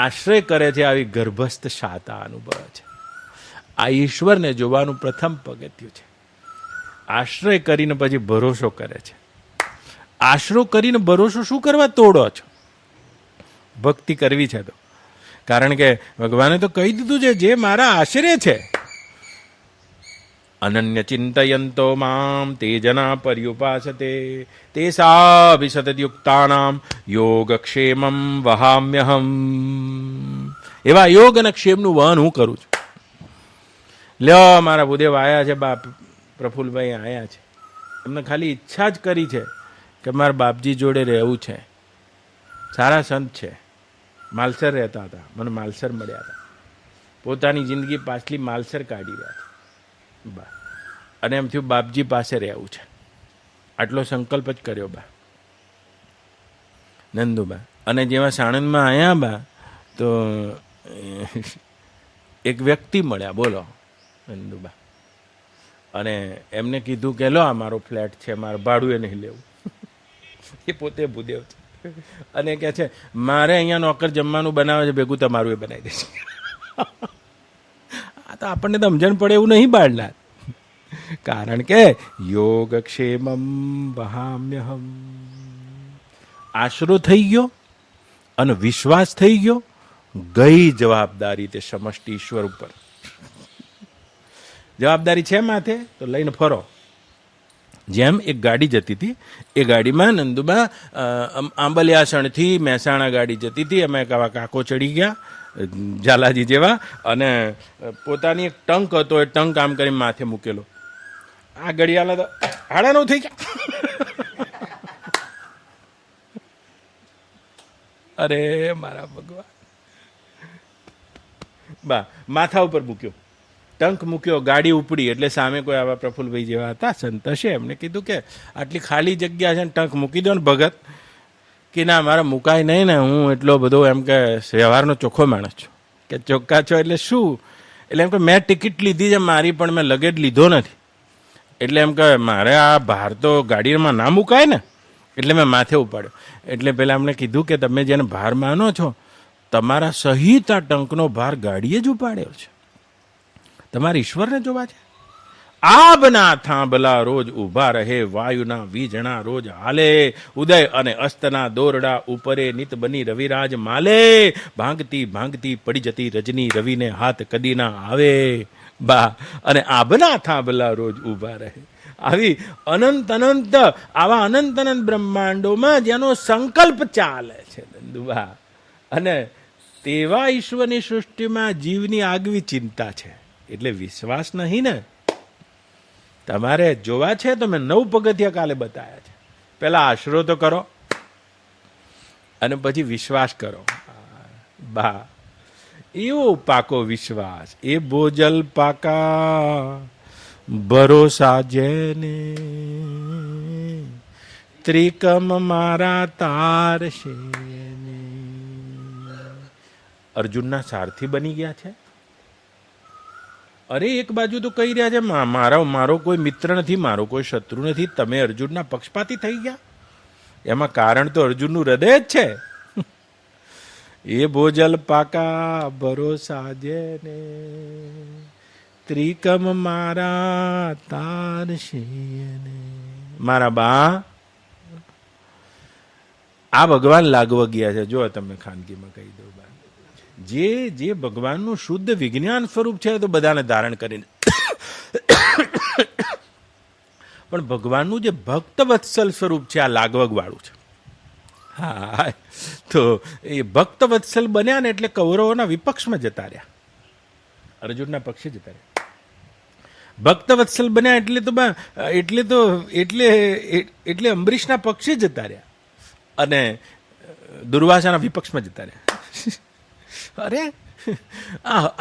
આશ્રય કરે છે, આવી ગર્ભસ્થ શાતા અનુભવે છે. આ ઈશ્વરને જોવાનું પ્રથમ પગથિયું છે. આશ્રય કરીને પછી ભરોસો કરે છે. આશરો કરીને ભરોસો શું કરવા તોડો છો? ભક્તિ કરવી છે તો. કારણ કે ભગવાને તો કહી દીધું છે, જે મારા આશ્રય છે, અનન્ય ચિંતયંતો મામ તે જના પર્યુપાસતે તેસાભિસતયુક્તાનામ યોગક્ષેમમ વહામ્યહમ. એવા યોગ અને ક્ષેમનું વહન હું કરું છું. લ્યો, મારા ભૂદેવ આયા છે, બાપ પ્રફુલ્લભાઈ આયા છે. એમને ખાલી ઈચ્છા જ કરી છે કે મારા બાપજી જોડે રહેવું છે. સારા સંત છે, માલસર રહેતા હતા, મને માલસર મળ્યા હતા. પોતાની જિંદગી પાછલી માલસર કાઢી રહ્યા છે બા, અને એમ થયું બાપજી પાસે રહેવું છે. આટલો સંકલ્પ જ કર્યો બા નંદુબા. અને જેવા સાણંદમાં આવ્યા બા તો એક વ્યક્તિ મળ્યા, બોલો નંદુબા, અને એમને કીધું કે લો આ મારો ફ્લેટ છે, મારે ભાડું એ નહીં લેવું. એ પોતે ભૂદેવ છે અને કહે છે મારે અહીંયા નોકર જમવાનું બનાવે છે, ભેગું તમારું એ બનાવી દેશે. આ તો આપણને તો સમજણ પડે એવું નહીં બાળનાર, કારણ કે યોગક્ષેમમ વહામ્યહમ. આશરો થઈ ગયો અને વિશ્વાસ થઈ ગયો, ગઈ જવાબદારી તે સમષ્ટિ ઈશ્વર ઉપર. જવાબદારી છે માથે તો લઈને ફરો. જેમ એક ગાડી જતી હતી, એ ગાડીમાં નંદુબા આંબલિયાસણથી મહેસાણા ગાડી જતી હતી. અમે આવા કાકો ચડી ગયા ઝાલાજી જેવા, અને પોતાની એક ટંક હતો, એ ટંક આમ કરીને માથે મૂકેલો. આ ઘડિયાળા તો 9:30 થઈ ગયા. અરે મારા ભગવાન, બા માથા ઉપર મૂક્યો, ટંક મૂક્યો, ગાડી ઉપડી. એટલે સામે કોઈ આવા પ્રફુલ્લભાઈ જેવા હતા સંત હશે, એમને કીધું કે આટલી ખાલી જગ્યા છે ને ટંક મૂકી દો ને ભગત. કે ના મારે મુકાય નહીં ને, હું એટલો બધો એમ કે વ્યવહારનો ચોખ્ખો માણસ છું. કે ચોખ્ખા છો એટલે શું? એટલે એમ કે મેં ટિકિટ લીધી છે મારી, પણ મેં લગેજ લીધો નથી. એટલે એમ કે મારે આ ભાર તો ગાડીમાં ના મુકાય ને, એટલે મેં માથે ઉપાડ્યો. એટલે પેલા એમણે કીધું કે તમે જેને ભાર માનો છો, તમારા સહિત આ ટંકનો ભાર ગાડીએ જ ઉપાડ્યો છે, તમારે ઈશ્વરને જોવા છે. આબના થાંભલા રોજ ઊભા રહે, વાયુના વીજણા રોજ હાલે, ઉદય અને અસ્તના દોરડા ઉપરે નિત બની રવિરાજ માલે, ભાંગતી ભાંગતી પડી જતી રજની રવિને હાથ કદી ના આવે. બા અને આબના થાંભલા રોજ ઊભા રહે. આવી અનંત અનંત, આવા અનંત અનંત બ્રહ્માંડોમાં જેનો સંકલ્પ ચાલે છે નંદુબા, અને તેવા ઈશ્વરની સૃષ્ટિમાં જીવની આગવી ચિંતા છે. એટલે વિશ્વાસ નહીં ને, તમારે જોવા છે તો મેં 9 પગથિયા કાલે બતાવ્યા છે. પેલા આશરો તો કરો અને પછી વિશ્વાસ કરો. બા એવો પાકો વિશ્વાસ, એ બોજલ પાકા ભરોસા જેને, ત્રિકમ મારા તારશે. અર્જુનના સારથી બની ગયા છે. અરે એક બાજુ તો કહી રહ્યા છે મારો કોઈ મિત્ર નથી, મારો કોઈ શત્રુ નથી, તમે અર્જુનના પક્ષપાતી થઈ ગયા. એમાં કારણ તો અર્જુનનું હૃદય જ છે. એ ભોજલ પાકા ભરોસા જેને, ત્રિકમ મારા તારશે. મારા બા આ ભગવાન લાગવા ગયા છે. જો તમે ખાનગીમાં કહી દો, જે ભગવાનનું શુદ્ધ વિજ્ઞાન સ્વરૂપ છે તો બધાને ધારણ કરીને, પણ ભગવાનનું જે ભક્ત વત્સલ સ્વરૂપ છે આ લાગવગ વાળું છે. હા, તો એ ભક્ત વત્સલ બન્યા ને એટલે કૌરવોના વિપક્ષમાં જતા રહ્યા, અર્જુનના પક્ષે જતા રહ્યા. ભક્ત વત્સલ બન્યા એટલે અંબરીશના પક્ષે જતા રહ્યા અને દુર્વાસાના વિપક્ષમાં જતા રહ્યા. અરે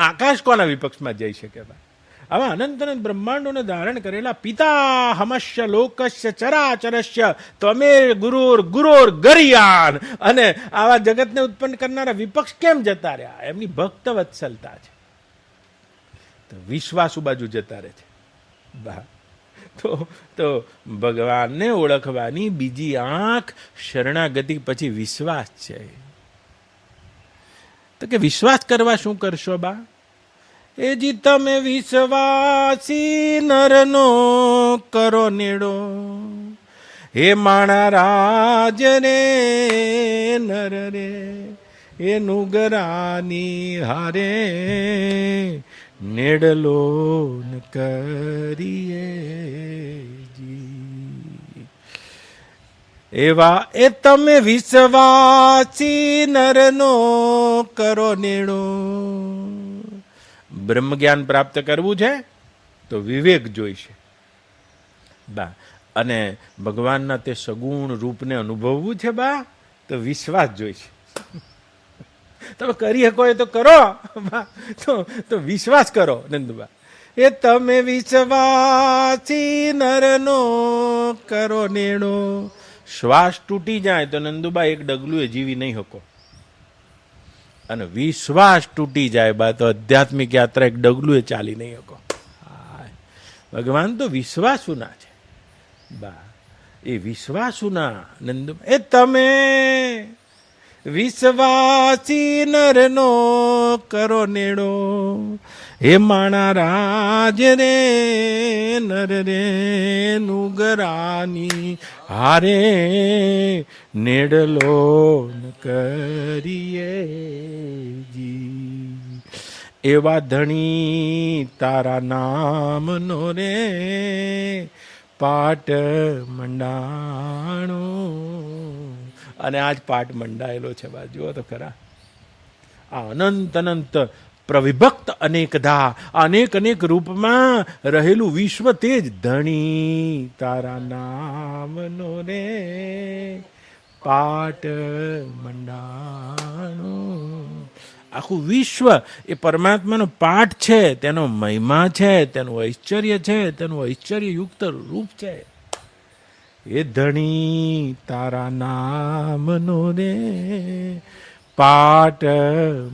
આકાશ કોના વિપક્ષમાં જઈ શકે? આવા અનંત અનંત બ્રહ્માંડોને ધારણ કરેલા પિતા હમસ્ય લોકસ્ય ચરાચરસ્ય ત્વમેવ ગુરુર ગુરોર ગરિયાન, અને આવા જગતને ઉત્પન્ન કરનારા વિપક્ષ કેમ જતા રહ્યા? એમની ભક્ત વત્સલતા છે. તો વિશ્વાસુ બાજુ જતા રહે છે. તો ભગવાનને ઓળખવાની બીજી આંખ શરણાગતિ પછી વિશ્વાસ છે. તો કે વિશ્વાસ કરવા શું કરશો બા? એ જી તમે વિશ્વાસી નરનો કરો નેડો, હે માણા રાજ રે નર રે, એ નુગરાની હારે નેડલો કરીએ જી. એવા એ તમે વિશ્વાસી નરનો કરો નેડો. બ્રહ્મ જ્ઞાન પ્રાપ્ત કરવું છે તો વિવેક જોઈશે બા, અને ભગવાનના તે સગુણ રૂપને અનુભવવું છે બા તો વિશ્વાસ જોઈશે. તમે કરી શકો એ તો કરો બા, તો વિશ્વાસ કરો નંદુબા. એ તમે વિશ્વાસી નરનો કરો નેણો. શ્વાસ તૂટી જાય તો નંદુબા એક ડગલું એ જીવી નહીં શકો, અને વિશ્વાસ તૂટી જાય બા તો આધ્યાત્મિક યાત્રા એક ડગલું એ ચાલી નહીં શકો. ભગવાન તો વિશ્વાસુના છે બા, એ વિશ્વાસુના નંદુબા. એ તમે વિશ્વાસી નરનો કરો નેડો, હે માણા રાજ રે નર રે નુગરાની હારે નેડલો ન કરીએ જી. એવા ધણી તારા નામનો રે પાટ મંડાણો. અને આજ પાઠ મંડાયેલો છે બા, જુઓ તો ખરા. આ અનંત અનંત પ્રવિભક્ત અનેકધા, અનેક અનેક રૂપમાં રહેલું વિશ્વ તે જ ધણી તારા નામનો રે પાટ મંડાણો. આખું વિશ્વ એ પરમાત્માનો પાઠ છે, તેનો મહિમા છે, તેનું ઐશ્વર્ય છે, તેનું ઐશ્વર્યયુક્ત રૂપ છે. એ ધણી તારા નામનો રે પાટ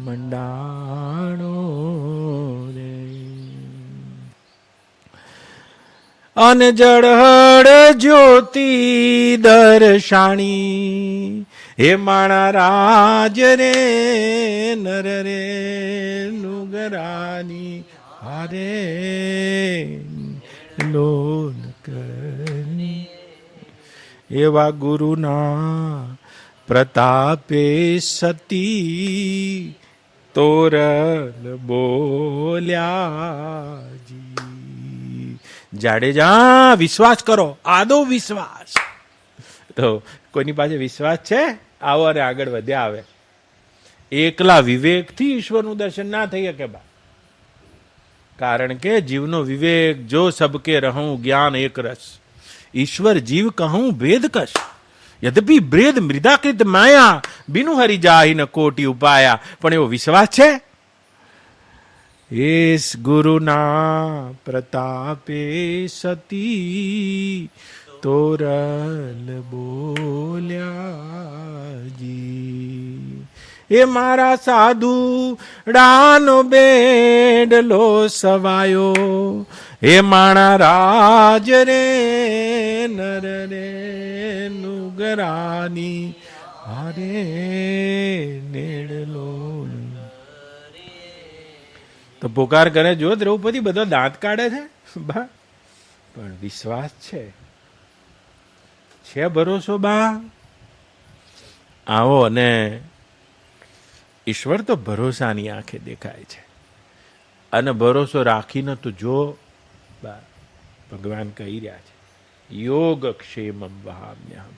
મંડાણો રે. અન જળહળ જ્યોતિ દર્શાણી, હે માણા રાજ રે નર રે નુગરાની હારે લોન કરની. એવા ગુરુના પ્રતાપે સતી તોરલ બોલ્યાજી. જાડેજા વિશ્વાસ કરો, આદો વિશ્વાસ. તો કોઈની પાસે વિશ્વાસ છે? આવો અને આગળ વધ્યા આવે. એકલા વિવેકથી ઈશ્વરનું દર્શન ના થઈ શકે બા, કારણ કે જીવનો વિવેક જો સબકે રહું જ્ઞાન એક રસ, ઈશ્વર જીવ કહું ભેદ કશ. યદ્યપિ બ્રેદ મૃદાકૃત માયા, બિનુ હરી જાહી ન કોટી ઉપાયા. પણ એવો વિશ્વાસ છે? એસ ગુરુના પ્રતાપે સતી તોરલ બોલ્યાજી. એ મારા સાધુ ડાનો બેડલો સવાયો, હે માણા રાજ રે નર રે નુગરાની હારે નેડલો. તો પોકાર કરે, જો દ્રૌપદી બધો દાંત કાઢે છે બા, પણ વિશ્વાસ છે, છે ભરોસો બા. આવો અને ઈશ્વર તો ભરોસાની આંખે દેખાય છે, અને ભરોસો રાખીને તો જો બા ભગવાન કહી રહ્યા છે યોગ ક્ષેમમ વહામ્યહમ.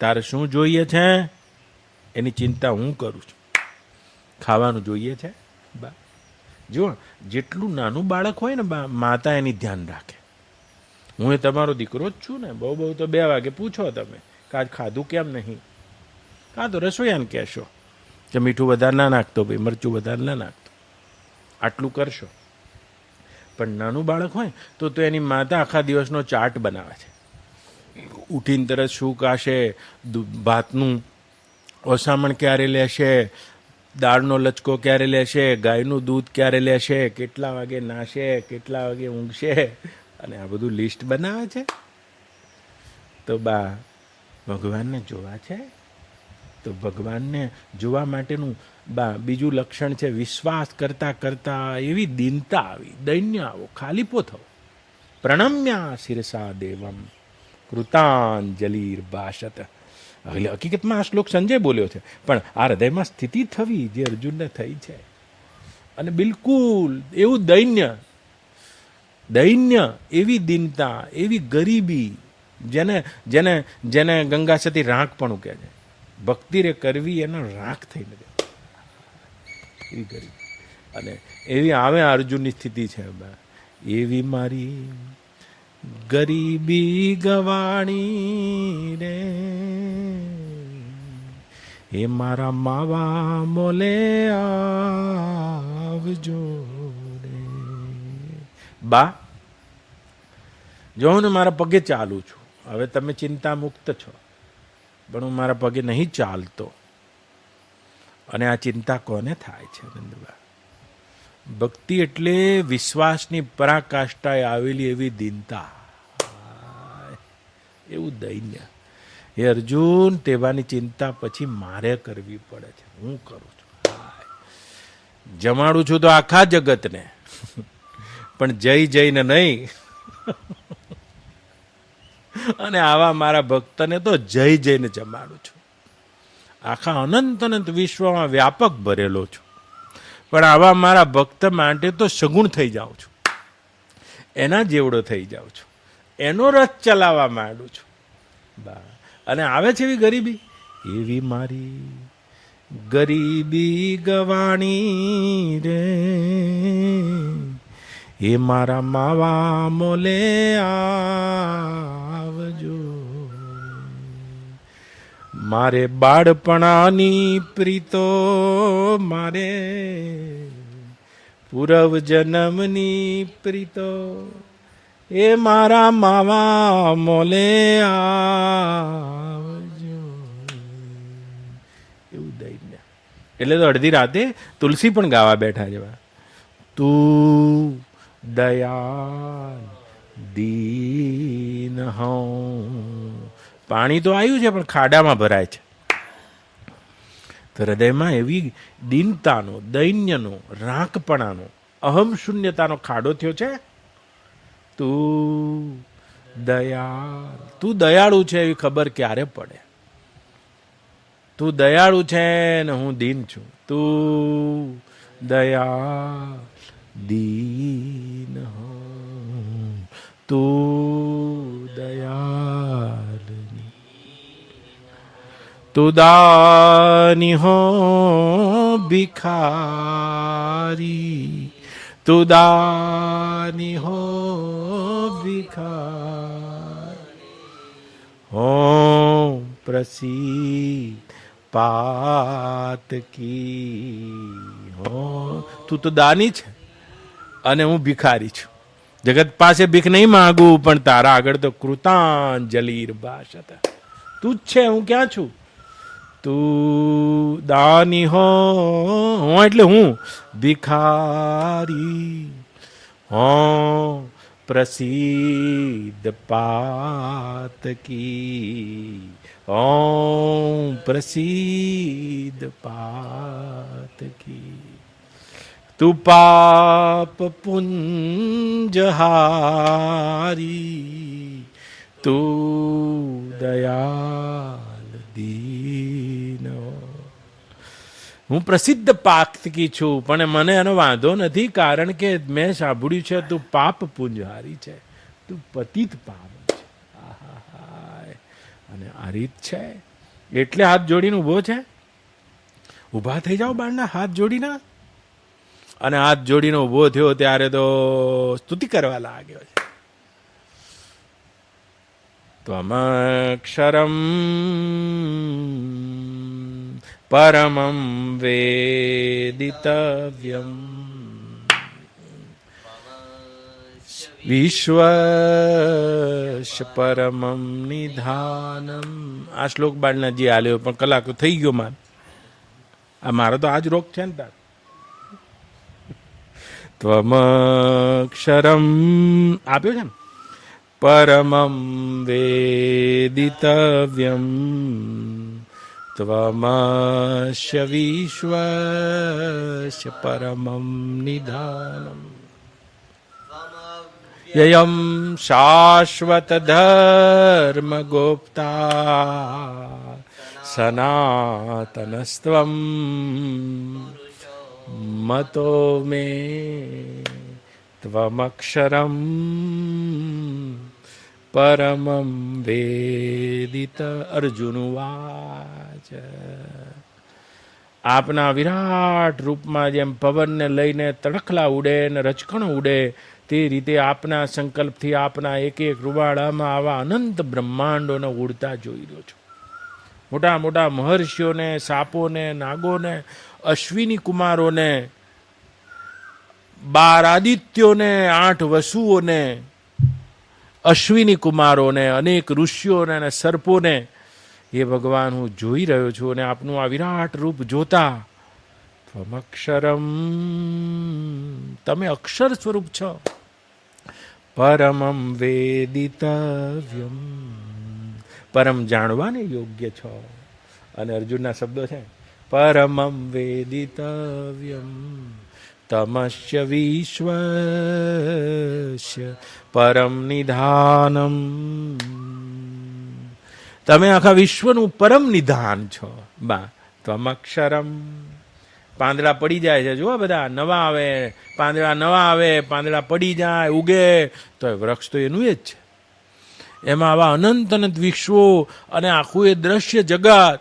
તારે શું જોઈએ છે એની ચિંતા હું કરું છું. ખાવાનું જોઈએ છે બા. જો જેટલું નાનું બાળક હોય ને બા, માતા એની ધ્યાન રાખે. હું એ તમારો દીકરો જ છું ને, બહુ બહુ તો 2 વાગે પૂછો તમે કે આજ ખાધું કેમ નહીં, કાં તો રસોઈયાને કહેશો કે મીઠું વધારે ના નાખતો, ભાઈ મરચું વધારે ના નાખતો, આટલું કરશો. પણ નાનું બાળક હોય તો એની માતા આખા દિવસનો ચાર્ટ બનાવે છે. ઉઠીને તરત શું ખાશે, ભાતનું ઓસામણ ક્યારે લેશે, દાળનો લચકો ક્યારે લેશે, ગાયનું દૂધ ક્યારે લેશે, કેટલા વાગે નાશે, કેટલા વાગે ઊંઘશે, અને આ બધું લિસ્ટ બનાવે છે. તો બા ભગવાનને જોવા છે, તો ભગવાનને જોવા માટેનું બા બીજું લક્ષણ છે વિશ્વાસ કરતા કરતા એવી દીનતા આવી, દૈન્ય આવો, ખાલીપો થવો. પ્રણમ્યા શિરસા દેવમ કૃતાંજલિર ભાષત. હકીકતમાં આ શ્લોક સંજય બોલ્યો છે, પણ આ હૃદયમાં સ્થિતિ થવી જે અર્જુનને થઈ છે. અને બિલકુલ એવું દૈન્ય, એવી દીનતા, એવી ગરીબી, જેને જેને જેને ગંગા સતી રાંકપણું કહે છે. ભક્તિ રે કરવી એનો રાખ થઈને એવી ગરીબી, અને એવી આવે અર્જુનની સ્થિતિ છે. એવી મારી ગરીબી ગવાણી રે, એ મારા માવા મોલે આવજો રે. બા, જો હું ને મારા પગે ચાલું છું, હવે તમે ચિંતા મુક્ત છો, પણ હું મારા પગે નહીં ચાલતો. અને આ ચિંતા કોને થાય છે નંદબા? ભક્તિ એટલે વિશ્વાસની પરાકાષ્ઠાએ આવેલી એવી દીનતા, એવું દૈન્ય. એ અર્જુન, તેવાની ચિંતા પછી મારે કરવી પડે છે. હું કરું છું, જમાડું છું તો આખા જગતને, પણ જય જઈને નહીં. અને આવા મારા ભક્તને તો જય જઈને જમાડું છું. આખા અનંત અનંત વિશ્વમાં વ્યાપક ભરેલો છું, પણ આવા મારા ભક્ત માટે તો સગુણ થઈ જાઉં છું, એના જેવડો થઈ જાઉં છું, એનો રથ ચલાવવા માંડું છું. અને આવે છે એવી ગરીબી, એવી મારી ગરીબી ગવાણી રે, એ મારા માવા મોલે આવજો. મારે બાળપણાની પ્રીતો, મારે પૂર્વ જન્મની પ્રીતો, એ મારા માવા મોલે આવજો. એવું દઈને એટલે તો અડધી રાતે તુલસી પણ ગાવા બેઠા જેવા. તું દયાલ દીન હઉં. પાણી તો આવ્યું છે પણ ખાડામાં ભરાય છે. તો હૃદયમાં એવી દીનતાનો, દૈન્યનો, રાંકપણાનો, અહમ શૂન્યતાનો ખાડો થયો છે. તું દયાળ, તું દયાળુ છે એવી ખબર ક્યારે પડે? તું દયાળુ છે ને હું દીન છું. તું દયાળ દીન હો, તું દયાળ, તું દાની હો ભિખારી, તું દાની હો ભિખારી, હો પ્રસિદ્ધ પાત કી હો. તું તો દાની છે અને હું ભિખારી છું. જગત પાસે ભીખ નહીં માગું, પણ તારા આગળ તો કૃતાંજલિ ભાષત. તું જ છે, હું ક્યાં છું? તું દાની હો, હું એટલે હું ભિખારી, હો પ્રસિદ્ધ પાત કી, ઓમ પ્રસિદ્ધ પાત કી. તું પાપ પુંજહારી, તું દયાલ દીન. હું પ્રસિદ્ધ પાતકી છું, પણ મને એનો વાંધો નથી, કારણ કે મેં સાંભળ્યું છે તું પાપ પુંજહારી છે, તું પતિત પાવન છે. અને આ રીત છે એટલે હાથ જોડીને ઊભો છે. ઊભા થઈ જાઓ બાળના, હાથ જોડીને. અને હાથ જોડીને ઊભો થયો ત્યારે તો સ્તુતિ કરવા લાગ્યો છે. ત્વમક્ષરમ પરમં વેદિતવ્યમ વિશ્વશ પરમં નિધાનમ. આ શ્લોક બાળનાજી આલ્યો, પણ કલાક થઈ ગયો માર. આ મારો તો આજ રોગ છે ને તાર. ત્વમક્ષરમ આપ્યો છે ને, પરમં વેદિતવ્યમ ત્વમસ્ય વિશ્વસ્ય પરમં નિધાનમ. યયં શાશ્વત ધર્મ ગોપ્તા સનાતનસ્ત્વં મતો મે ત્વમક્ષરમ પરમં વેદિત. અર્જુનવાચ. આપના વિરાટ રૂપમાં જેમ પવનને લઈને તડખલા ઉડે ને રચકણો ઉડે, તે રીતે આપના સંકલ્પથી આપના એક એક રૂવાડામાં આવા અનંત બ્રહ્માંડોને ઉડતા જોઈ રહ્યો છું. મોટા મોટા મહર્ષિઓને, સાપોને, નાગોને, અશ્વિની કુમારોને, 12 આદિત્યોને, 8 વસુઓને, અશ્વિની કુમારોને, અનેક ઋષિઓને અને સર્પોને એ ભગવાન હું જોઈ રહ્યો છું. અને આપનું આ વિરાટ રૂપ જોતા ત્વમક્ષરમ, તમે અક્ષર સ્વરૂપ છો. પરમમ વેદિતવ્યમ, પરમ જાણવાને યોગ્ય છો. અને અર્જુનના શબ્દો છે પરમમ વેદિતવ્યમ તમસ્ય વિશ્વસ્ય પરમ નિધાનમ. તમે આખા વિશ્વનું પરમ નિધાન છો. બા ત્વમક્ષરમ. પાંદડા પડી જાય છે, જુઓ બધા નવા આવે, પાંદડા નવા આવે, પાંદડા પડી જાય, ઉગે, તો એ વૃક્ષ તો એનું જ છે. એમાં આવા અનંત અનંત વિશ્વો અને આખું એ દ્રશ્ય જગત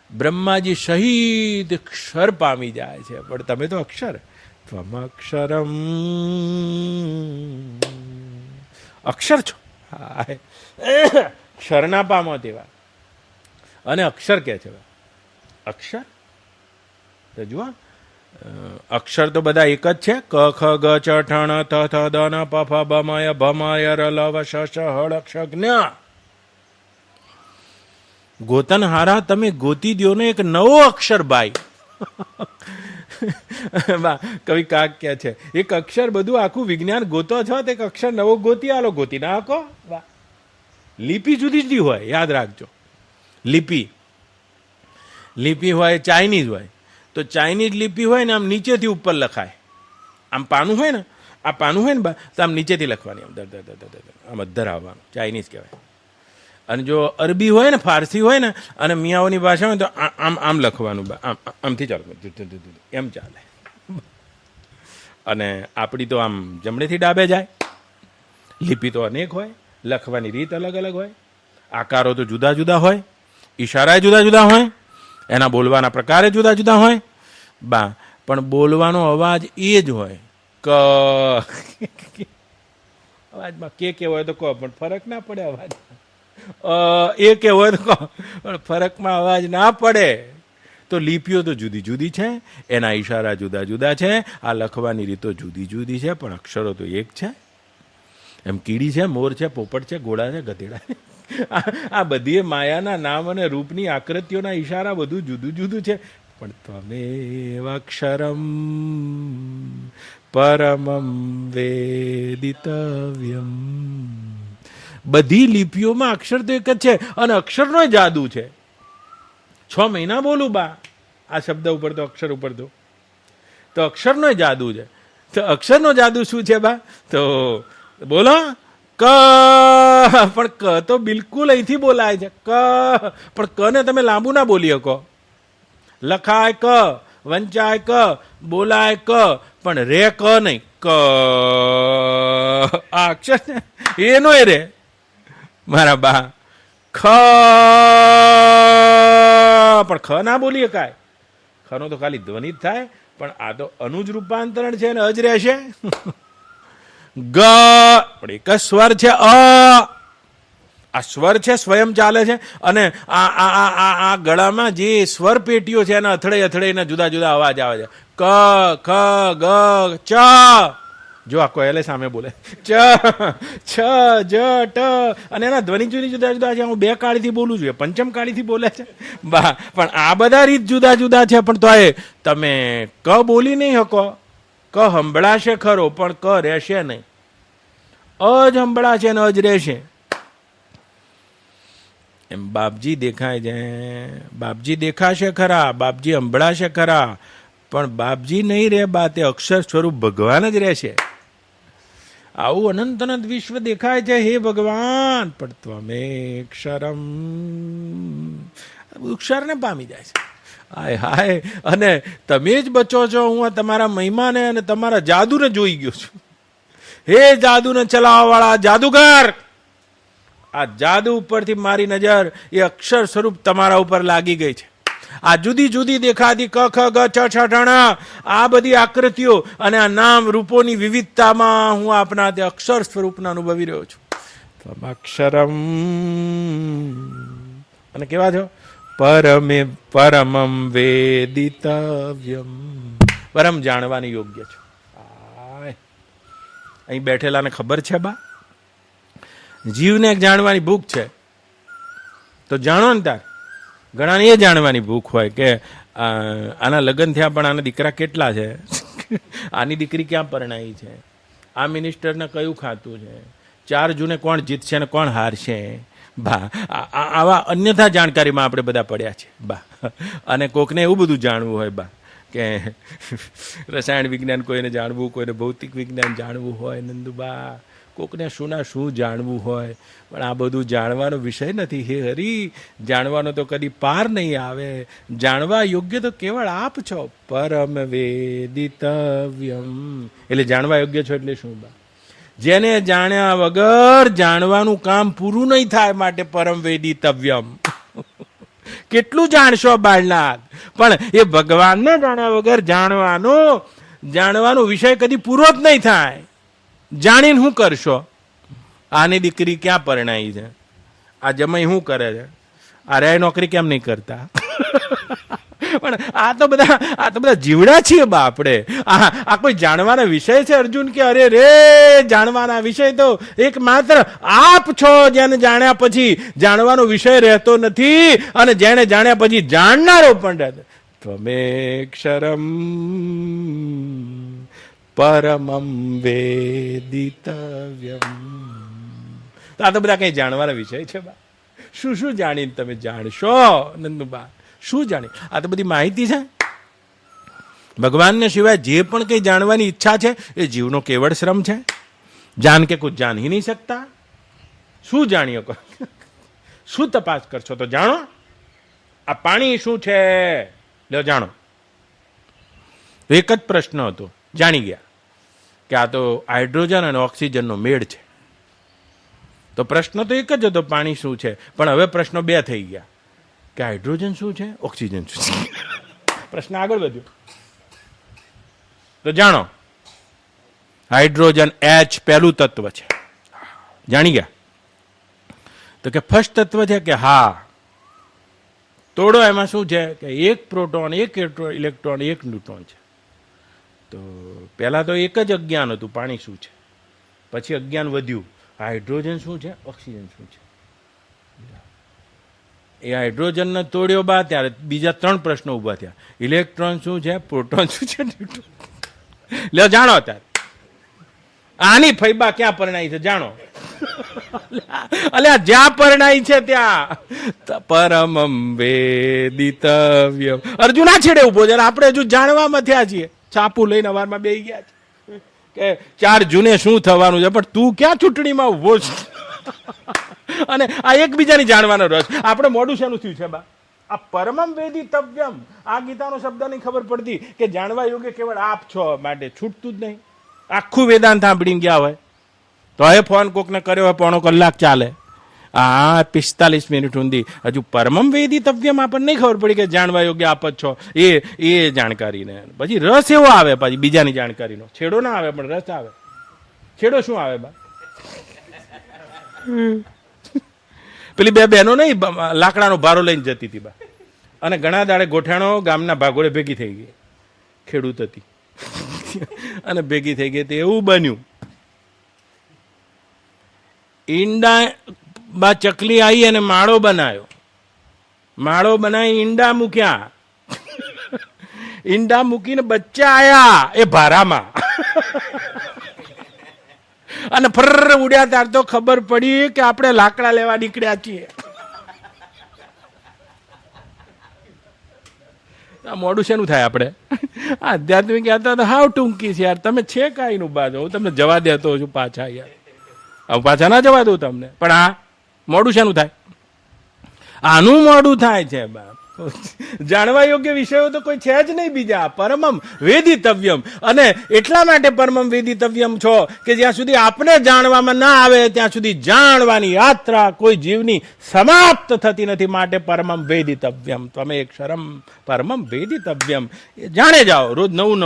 બ્રહ્માજી શહીદ ક્ષર પામી જાય છે. પણ તમે તો અક્ષર, ત્વમક્ષરમ, અક્ષર છો. ક્ષર ના પામો તેવા. અને અક્ષર કે છે અક્ષર તો જુઓ, અક્ષર તો બધા એક જ છે. ક ખ ગ ચ ઠ ણ થ થ દ ન પ ફ બ મ ય ભ મ ય ર લ વ શ ષ હ ળ ક્ષ જ્ઞ. ગોતન હારા તમે ગોતી દ્યો ને એક નવો અક્ષર ભાઈ. કવિ કાક કે છે એક અક્ષર બધું આખું વિજ્ઞાન ગોતો છો, તો એક અક્ષર નવો ગોતી આલો. ગોતી ના આકો. લિપિ જુદી જુદી હોય, યાદ રાખજો. લિપિ હોય ચાઇનીઝ હોય, તો ચાઇનીઝ લિપિ હોય ને આમ નીચેથી ઉપર લખાય. આમ પાનું હોય ને, આ પાનું હોય ને તો આમ નીચેથી લખવાની, આમ અધ્ધર આવવાનું, ચાઇનીઝ કહેવાય. અને જો અરબી હોય ને, ફારસી હોય ને, અને મિયાઓની ભાષા હોય તો આમ આમ લખવાનું, આમથી ચાલે, એમ ચાલે. અને આપણી તો આમ જમણેથી ડાબે જાય. લિપિ તો અનેક હોય, લખવાની રીત અલગ અલગ હોય, આકારો તો જુદા જુદા હોય, ઈશારા જુદા જુદા હોય, એના બોલવાના પ્રકારે જુદા જુદા હોય. પણ બોલવાનો અવાજ એ જ હોય. ક અવાજમાં કે હોય તો કહો, પણ ફરક ના પડે અવાજ. એ કે હોય તો કહો, પણ ફરકમાં અવાજ ના પડે. તો લિપિઓ તો જુદી જુદી છે, એના ઈશારા જુદા જુદા છે, આ લખવાની રીતો જુદી જુદી છે, પણ અક્ષરો તો એક છે. એમ કીડી છે, મોર છે, પોપટ છે, ઘોડા છે, ગધેડા છે. આ બધી માયાના નામ અને રૂપની આકૃતિઓના ઈશારા બધું જુદું જુદું છે. પણ ત્વમેવ અક્ષરમ પરમમ વેદિતવ્યમ. બધી લિપિઓમાં અક્ષર તો એક જ છે, અને અક્ષરનો જાદુ છે. 6 મહિના બોલું બા આ શબ્દ ઉપર, તો અક્ષર ઉપર તો અક્ષરનો જાદુ છે. તો અક્ષરનો જાદુ શું છે બા? તો બોલો. ક. પણ ક તો બિલકુલ અહીંથી બોલાય છે. ક. પણ ક ને તમે લાંબુ ના બોલી શકો. લખાય ક, વંચાય ક, બોલાય ક, પણ રે ક નહીં. ક આ અક્ષર એનો એ રે મારા બા. ખ. પણ ખ ના બોલી શકાય. ખનો તો ખાલી ધ્વનિ જ થાય, પણ આ તો અનુજ રૂપાંતરણ છે ને અજ રહેશે. ગ. પણ એક જ સ્વર છે. આ સ્વર છે, સ્વયં ચાલે છે. અને આ ગળામાં જે સ્વર પેટીઓ છે એના અથડે અથડે જુદા જુદા અવાજ આવે છે. ક, ખ, ગ, ચ. જો આ કોયલે સામે બોલે ચ, છ, જ, ટ. અને એના ધ્વનિ જુદી જુદા જુદા છે. હું 2 કાળીથી બોલું છું, પંચમ કાળીથી બોલે છે. પણ આ બધા રીત જુદા જુદા છે. પણ તો એ તમે ક બોલી નહીં શકો. ક સંભળાશે ખરો, પણ ક રહેશે નહીં. અજ સંભળાશે ને અજ રહેશે. એમ બાપજી દેખાય છે. બાપજી દેખાશે ખરા, બાપજી સંભળાશે ખરા, પણ બાપજી નહીં રહે બા, તે અક્ષર સ્વરૂપ ભગવાન જ રહેશે. આવું અનંત અનંત વિશ્વ દેખાય છે હે ભગવાન. પણ ત્વમે અક્ષરમ, અક્ષરને પામી જાય છે. હાય હાય. અને તમે જ બચો છો. હું તમારા મહિમાને અને તમારા જાદુને જોઈ ગયો છું. હે જાદુને ચલાવવા વાળા જાદુગર, આ જાદુ ઉપરથી મારી નજર એ અક્ષર સ્વરૂપ તમારા ઉપર લાગી ગઈ છે. આ જુદી જુદી દેખાતી ક, ખ, ગ, ચ, છ, ઠ, આ બધી આકૃતિઓ અને આ નામ રૂપોની વિવિધતામાં હું આપના તે અક્ષર સ્વરૂપને અનુભવી રહ્યો છું. અક્ષરમ. અને કેવા છો? પરમમ વેદિતવ્યમ, પરમ જાણવાની યોગ્ય છો. અહીં બેઠેલાને ખબર છે બા? જીવને જાણવાની ભૂખ છે તો જાણો ને તાર. ઘણાને એ જાણવાની ભૂખ હોય કે આના લગ્ન થયા પણ આના દીકરા કેટલા છે, આની દીકરી ક્યાં પરણાઈ છે, આ મિનિસ્ટરને કયું ખાતું છે, 4 જૂને કોણ જીતશે ને કોણ હારશે. બા આવા અન્યથા જાણકારીમાં આપણે બધા પડ્યા છે બા. અને કોકને એવું બધું જાણવું હોય બા કે રસાયણ વિજ્ઞાન કોઈને જાણવું, કોઈને ભૌતિક વિજ્ઞાન જાણવું હોય નંદુબા, કોકને શું ના શું જાણવું હોય. પણ આ બધું જાણવાનો વિષય નથી હે હરી. જાણવાનો તો કદી પાર નહીં આવે. જાણવા યોગ્ય તો કેવળ આપ છો, પરમ વેદિતવ્યમ. એટલે જાણવા યોગ્ય છો એટલે શું બા? જેને જાણ્યા વગર જાણવાનું કામ પૂરું નહીં થાય, માટે પરમ વેદિતવ્યમ. કેટલું જાણશો બાળનાથ, પણ એ ભગવાનને જાણ્યા વગર જાણવાનો વિષય કદી પૂરો જ નહીં થાય. જાણીને શું કરશો? આની દીકરી ક્યાં પરણાઈ છે, આ જમાઈ શું કરે છે, આ રે નોકરી કેમ નહીં કરતા? પણ આ તો બધા જીવડા છીએ બા આપણે. આ કોઈ જાણવાના વિષય છે અર્જુન? કે અરે રે, જાણવાના વિષય તો એક માત્ર આપ છો. જેને જાણ્યા પછી જાણવાનો વિષય રહેતો નથી, અને જેને જાણ્યા પછી જાણનારો પણ રહેતો. ત્વમેક્ષરમ પરમમ વેદિતવ્યમ. તો આ તો બધા કઈ જાણવાના વિષય છે બા. શું શું જાણીને તમે જાણશો નંદુબા? શું જાણી? આ તો બધી માહિતી છે. ભગવાનને સિવાય જે પણ કંઈ જાણવાની ઈચ્છા છે એ જીવનો કેવળ શ્રમ છે. જાન કે કુછ જાન હી નહીં શકતા. શું જાણ્યો કહો? શું તપાસ કરશો તો જાણો. આ પાણી શું છે લ્યો જાણો. એક જ પ્રશ્ન હતો, જાણી ગયા કે આ તો હાઇડ્રોજન અને ઓક્સિજનનો મેળ છે. તો પ્રશ્ન તો એક જ હતો, પાણી શું છે. પણ હવે પ્રશ્નો 2 થઈ ગયા કે હાઇડ્રોજન શું છે, ઓક્સિજન શું છે. પ્રશ્ન આગળ વધ્યો. તો જાણો, હાઇડ્રોજન H પહેલું તત્વ છે. જાણી ગયા? તો કે ફર્સ્ટ તત્વ છે કે હા. તોડો એમાં શું છે કે 1 પ્રોટોન 1 ઇલેક્ટ્રોન 1 ન્યુટ્રોન છે. તો પહેલા તો એક જ અજ્ઞાન હતું, પાણી શું છે. પછી અજ્ઞાન વધ્યું, હાઇડ્રોજન શું છે, ઓક્સિજન શું છે. એ હાઇડ્રોજનને તોડ્યો બા ત્યારે બીજા 3 પ્રશ્નો ઉભા થયા. ઇલેક્ટ્રોન શું છે, પ્રોટોન શું છે, ન્યુટ્રોન. લ્યો જાણો ત્યારે. આની ફૈબા ક્યાં પરણાઈ છે જાણો. અલ્યા જ્યાં પરણાઈ છે ત્યાં પરમમ વેદિતવ્યમ. અર્જુના છેડે ઉભો છે, આપણે હજુ જાણવામાં થયા છીએ. ચાપુ લઈને અવારમાં બેસી ગયા છે કે 4 જૂને શું થવાનું છે, પણ તું ક્યાં ચૂંટણીમાં ઉભો છે? અને આ એકબીજાની જાણવાનો રસ. આપણે મોડું શેનું થયું છે બા? આ પરમમ વેદિતવ્યમ. આ ગીતાનો શબ્દ નહીં ખબર પડતી કે જાણવા યોગ્ય કેવળ આપ છો, માટે છૂટતું જ નહીં. આખું વેદાંત સાંભળીને ગયા હોય તો હવે ફોન કોકને કર્યો હોય 1.25 કલાક ચાલે. 45 મિનિટ સુધી હજુ પરમમ વેદિતવ્યમ આપણને નહીં ખબર પડી કે જાણવા યોગ્ય આપ જ છો. એ જાણકારીને પછી રસ એવો આવે, પછી બીજાની જાણકારીનો છેડો ના આવે પણ રસ આવે. છેડો શું આવે બા? પેલી 2 બહેનો નહીં લાકડાનો ભારો લઈને જતી હતી બા, અને ઘણા દાડે ગોઠાણો ગામના ભાગોળે ભેગી થઈ ગઈ. ખેડૂત હતી અને ભેગી થઈ ગઈ. એવું બન્યું, ઈંડા બા ચકલી આવી અને માળો બનાવ્યો. માળો બનાવી ઈંડા મૂક્યા. ઈંડા મૂકીને બચ્ચા આયા એ ભારામાં. અને ફર ઉડ્યા ત્યાર તો ખબર પડી કે આપણે લાકડા લેવા નીકળ્યા છીએ. મોડું શેનું થાય આપણે? આધ્યાત્મિક યાત્રા તો હાવ ટૂંકી છે યાર. તમે છે કાંઈ નું બાજુ, હું તમને જવા દેતો છું પાછા યાર. હવે પાછા ના જવા દઉં તમને, પણ આ મોડું શેનું થાય? આનું મોડું થાય છે બાપ. જાણવા યોગ્ય વિષયો તો કોઈ છે જ નહીં બીજા. પરમમ વેદિતવ્યમ. અને એટલા માટે પરમમ વેદિતવ્યમ છો કે જ્યાં સુધી આપને જાણવામાં ના આવે ત્યાં સુધી જાણવાની યાત્રા કોઈ જીવની સમાપ્ત થતી નથી. માટે પરમમ વેદિતવ્યમ. તમે એક શરમ પરમમ વેદિતવ્યમ. જાણે જાઓ. રોજ નવું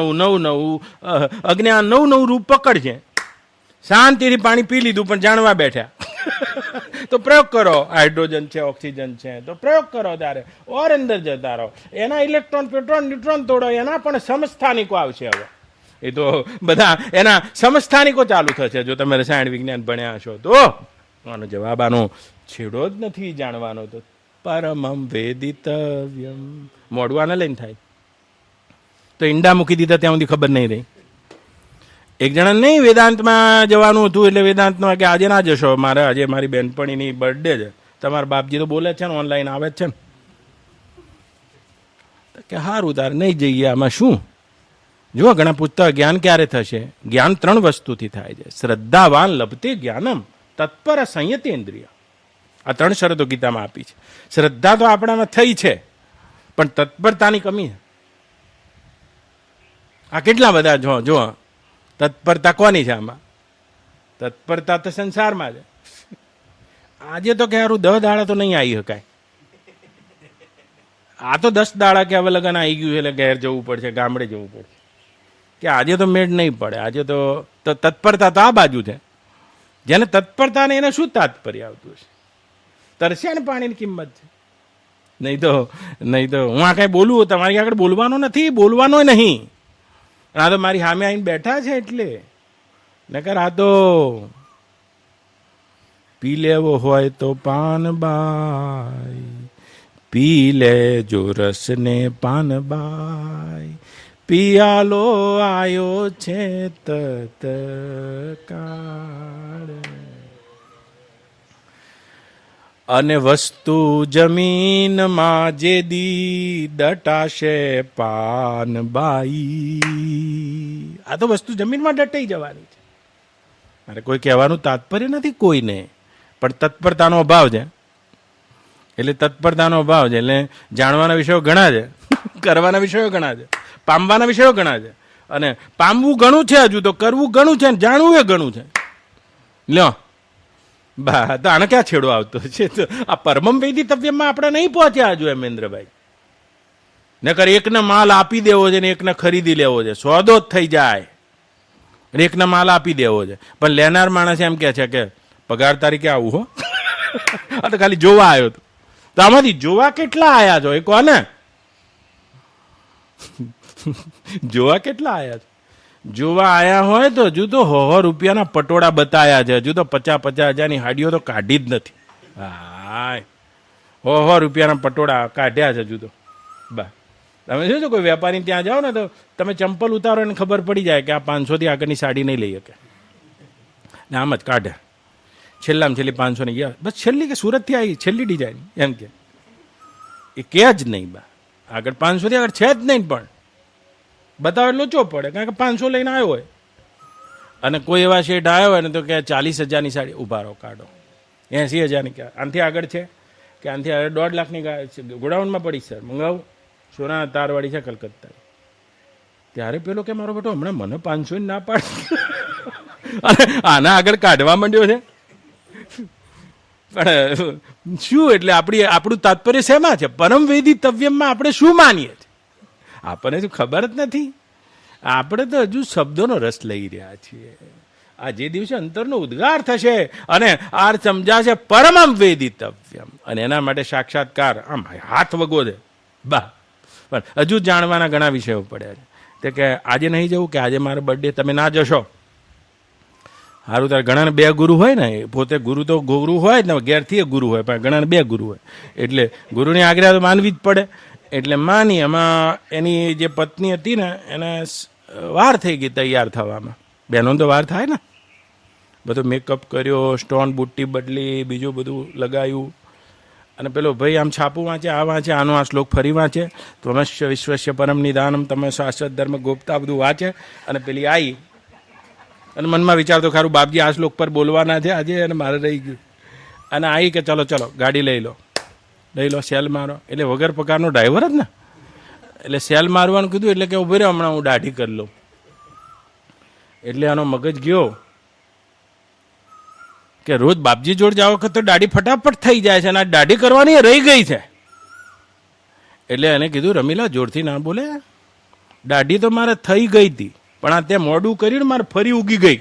અજ્ઞાન નવું રૂપ પકડશે. શાંતિથી પાણી પી લીધું પણ જાણવા બેઠા તો પ્રયોગ કરો. હાઇડ્રોજન છે, ઓક્સિજન છે, તો પ્રયોગ કરો ત્યારે ઓર અંદર જતા રહો. એના ઇલેક્ટ્રોન પ્રોટોન ન્યુટ્રોન તોડો, એના પણ સમસ્થાનિકો આવશે. હવે એ તો બધા એના સમસ્થાનિકો ચાલુ થશે જો તમે રસાયણ વિજ્ઞાન ભણ્યા હશો તો. આનો જવાબ આનો છેડો જ નથી જાણવાનો. તો પરમમ વેદિતવ્યમ મોઢું આને લઈને થાય. તો ઈંડા મૂકી દીધા ત્યાં સુધી ખબર નહીં રહી. એક જણા નહીં વેદાંતમાં જવાનું હતું એટલે વેદાંતમાં કે આજે ના જશો, મારે આજે મારી બહેનપણીની બર્થડે છે. તમારા બાપજી તો બોલે છે ને, ઓનલાઈન આવે જ છે ને. કે સારું તારે નહીં જઈએ, આમાં શું? જુઓ ઘણા પૂછતા હોય જ્ઞાન ક્યારે થશે. જ્ઞાન 3 વસ્તુથી થાય છે. શ્રદ્ધાવાન લભતે જ્ઞાનમ તત્પર સંયતેન્દ્રિય. આ 3 શરતો ગીતામાં આપી છે. શ્રદ્ધા તો આપણામાં થઈ છે, પણ તત્પરતાની કમી છે. આ કેટલા બધા જો તત્પરતા કોની છે આમાં? તત્પરતા તો સંસારમાં છે. આજે તો કે હારું 10 દાડા તો નહીં આવી શકાય. આ તો 10 દાડા કે હવે લગન આવી ગયું એટલે ઘેર જવું પડશે, ગામડે જવું પડશે. કે આજે તો મેળ નહીં પડે. આજે તો તત્પરતા તો આ બાજુ છે. જેને તત્પરતા ને એને શું તાત્પર્ય આવતું હશે? તરસ્યા ને પાણીની કિંમત છે. નહીં તો હું આ કઈ બોલું તમારી આગળ બોલવાનો નથી, બોલવાનો નહીં. આ તો મારી સામે આવીને બેઠા છે એટલે. નકર આ તો પી લેવો હોય તો પાનબાઈ, પી લેજો રસને પાનબાઈ, પિયાલો આયો છે તત્કાળ. અને વસ્તુ જમીનમાં જે દી દટાશે પાનબાઈ. આ તો વસ્તુ જમીનમાં દટાઈ જવાની છે. મારે કોઈ કહેવાનું તાત્પર્ય નથી કોઈને, પણ તત્પરતાનો અભાવ છે. એટલે તત્પરતાનો અભાવ છે એટલે જાણવાના વિષયો ઘણા છે, કરવાના વિષયો ઘણા છે, પામવાના વિષયો ઘણા છે. અને પામવું ઘણું છે, હજુ તો કરવું ઘણું છે, જાણવું એ ઘણું છે. લ્યો બા, તો આને ક્યાં છેડો આવતો છે? તો આ પરમમ વેદિતવ્યમાં આપણે નહીં પહોંચ્યા હજુ હેમેન્દ્રભાઈ. નકર એકને માલ આપી દેવો છે ને એકને ખરીદી લેવો છે, સોદો જ થઈ જાય. એકને માલ આપી દેવો છે, પણ લેનાર માણસ એમ કે છે કે પગાર તારીખે આવું હો. આ તો ખાલી જોવા આવ્યો હતો. તો આમાંથી જોવા કેટલા આયા છો એ કોને? જોવા કેટલા આયા છો? જોવા આયા હોય તો હજુ તો 100 રૂપિયાના પટોળા બતાયા છે. હજુ તો 50-50 હજારની હાડીઓ તો કાઢી જ નથી. હા, 100 રૂપિયાના પટોળા કાઢ્યા છે હજુ તો. બા, તમે શું છો કોઈ વેપારી ત્યાં જાઓ ને તો તમે ચંપલ ઉતારો ને ખબર પડી જાય કે આ 500 થી આગળની સાડી નહીં લઈ શકે. ને આમ જ કાઢે. છેલ્લામાં છેલ્લી 500 ની ગયા, બસ છેલ્લી કે સુરતથી આવી છેલ્લી ડિઝાઇન એમ કે એ કે જ નહીં. બા, આગળ 500 થી આગળ છે જ નહીં. પણ બતાવે લોચો પડે, કારણ કે 500 લઈને આવ્યો હોય. અને કોઈ એવા શેઠ આવ્યો હોય ને તો કે 40 હજારની સાડી ઉભા રહો કાઢો, 80 હજારની. કે આનાથી આગળ છે કે આનાથી આગળ 1.5 લાખની ગોડાઉનમાં પડી સર, મંગાવું. સોના તારવાળી છે કલકત્તા. ત્યારે પેલો કે મારો બેટો હમણાં મને 500 ના પાડ. અને આના આગળ કાઢવા માંડ્યો છે. પણ શું એટલે આપણું તાત્પર્ય શેમાં છે? પરમ વેદિતવ્યમાં આપણે શું માનીએ છીએ? આપણને શું ખબર જ નથી. આપણે તો હજુ શબ્દોનો રસ લઈ રહ્યા છીએ. આ જે દિવસે અંતરનો ઉદ્ગાર થશે અને આ સમજાશે પરમમ વેદિતવ્યમ, અને એના માટે સાક્ષાત્કાર આમ હાથ વગો છે. બા, પણ હજુ જાણવાના ઘણા વિષયો પડ્યા છે. તે કે આજે નહીં જવું, કે આજે મારો બર્થડે તમે ના જશો. સારું, તારે ઘણાને 2 ગુરુ હોય ને, પોતે ગુરુ તો ગુરુ હોય ને, ઘેરથી ગુરુ હોય, પણ ઘણાને 2 ગુરુ હોય એટલે ગુરુની આજ્ઞા તો માનવી જ પડે. એટલે માની એમાં એની જે પત્ની હતી ને એને વાર થઈ ગઈ તૈયાર થવામાં. બહેનો તો વાર થાય ને. બધો મેકઅપ કર્યો, સ્ટોન બુટ્ટી બદલી, બીજું બધું લગાવ્યું. અને પેલો ભાઈ આમ છાપું વાંચે, આ વાંચે, આનો આ શ્લોક ફરી વાંચે, ત્વમસ્ય વિશ્વસ્ય પરમ નિદાનમ તમે શાશ્વત ધર્મ ગોપતા બધું વાંચે. અને પેલી આવી અને મનમાં વિચારતો ખારું બાપજી આ શ્લોક પર બોલવાના છે આજે, અને મારે રહી ગયું. અને આવી કે ચલો ગાડી લઈ લો, સેલ મારો. એટલે વગર પગારનો ડ્રાઈવર જ ને, એટલે સેલ મારવાનું કીધું. એટલે કે ઉભી રહે, હમણાં હું દાઢી કરી લઉં. એટલે આનો મગજ ગયો કે રોજ બાપજી જોડે જાવ વખત તો દાઢી ફટાફટ થઈ જાય છે, અને આ દાઢી કરવાની રહી ગઈ છે. એટલે એને કીધું રમીલા જોરથી ના બોલે, દાઢી તો મારે થઈ ગઈ હતી, પણ આ તે મોડું કર્યું મારે ફરી ઉગી ગઈ.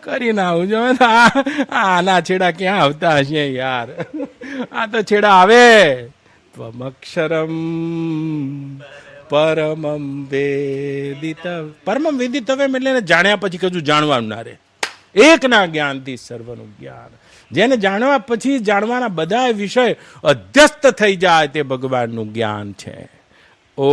કરીને આવું જો. આના છેડા ક્યાં આવતા હશે યાર? આ તો છેડા આવે ત્વમક્ષરમ પરમમ વેદિત. પરમમ વેદિતવ્યમ એટલે એને જાણ્યા પછી કજું જાણવાનું ના રહે. એકના જ્ઞાનથી સર્વનું જ્ઞાન. જેને જાણવા પછી જાણવાના બધા વિષય અધ્યસ્ત થઈ જાય તે ભગવાનનું જ્ઞાન છે. ઓ